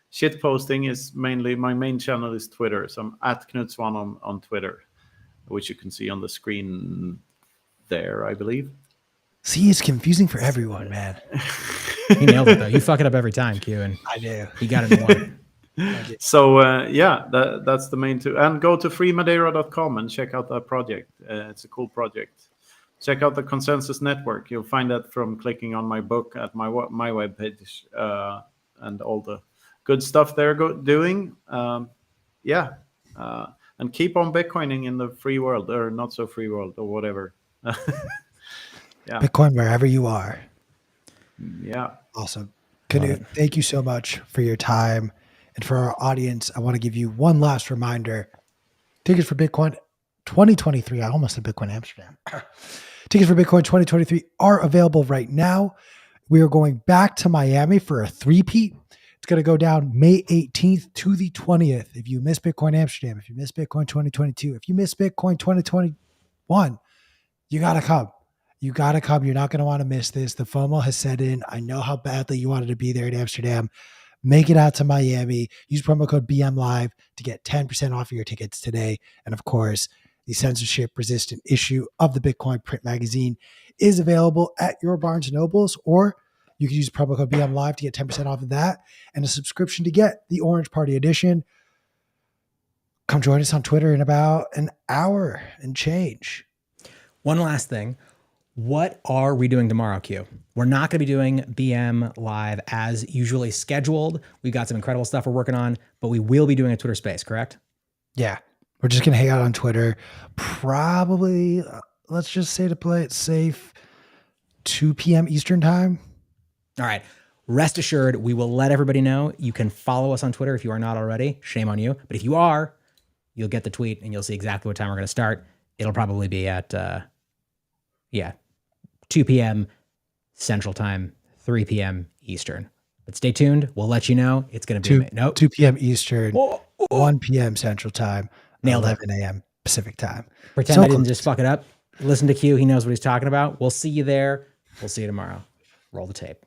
shit posting is mainly, my main channel is Twitter. So I'm at Knut Svanholm on Twitter, which you can see on the screen there, I believe. See, it's confusing for everyone, man. He nailed it though. You fuck it up every time, Q, and I do. He got it in one. So that's the main two. And go to freemadeira.com and check out that project. It's a cool project. Check out the Consensus Network. You'll find that from clicking on my book at my webpage and all the good stuff they're doing. And keep on Bitcoining in the free world, or not so free world, or whatever. Yeah. Bitcoin wherever you are. Yeah. Awesome. Knut, thank you so much for your time. And for our audience, I want to give you one last reminder. Tickets for Bitcoin 2023. I almost said Bitcoin Amsterdam. Tickets for Bitcoin 2023 are available right now. We are going back to Miami for a three-peat. It's going to go down May 18th to the 20th. If you miss Bitcoin Amsterdam, if you miss Bitcoin 2022, if you miss Bitcoin 2021, you got to come. You got to come. You're not going to want to miss this. The FOMO has set in. I know how badly you wanted to be there in Amsterdam. Make it out to Miami. Use promo code BMLive to get 10% off of your tickets today. And of course, the censorship-resistant issue of the Bitcoin print magazine, is available at your Barnes & Nobles, or you can use promo code BMLive to get 10% off of that and a subscription to get the Orange Party edition. Come join us on Twitter in about an hour and change. One last thing. What are we doing tomorrow, Q? We're not going to be doing BM Live as usually scheduled. We've got some incredible stuff we're working on, but we will be doing a Twitter space, correct? Yeah. We're just going to hang out on Twitter. Probably, let's just say to play it safe, 2 p.m. Eastern time. All right. Rest assured, we will let everybody know. You can follow us on Twitter if you are not already. Shame on you. But if you are, you'll get the tweet and you'll see exactly what time we're going to start. It'll probably be at, 2 p.m. Central Time, 3 p.m. Eastern. But stay tuned. We'll let you know. It's going to be 2 p.m. Eastern, 1 p.m. Central Time, Nailed it. 11 a.m. Pacific Time. Pretend So I didn't close. just fuck it up. Listen to Q. He knows what he's talking about. We'll see you there. We'll see you tomorrow. Roll the tape.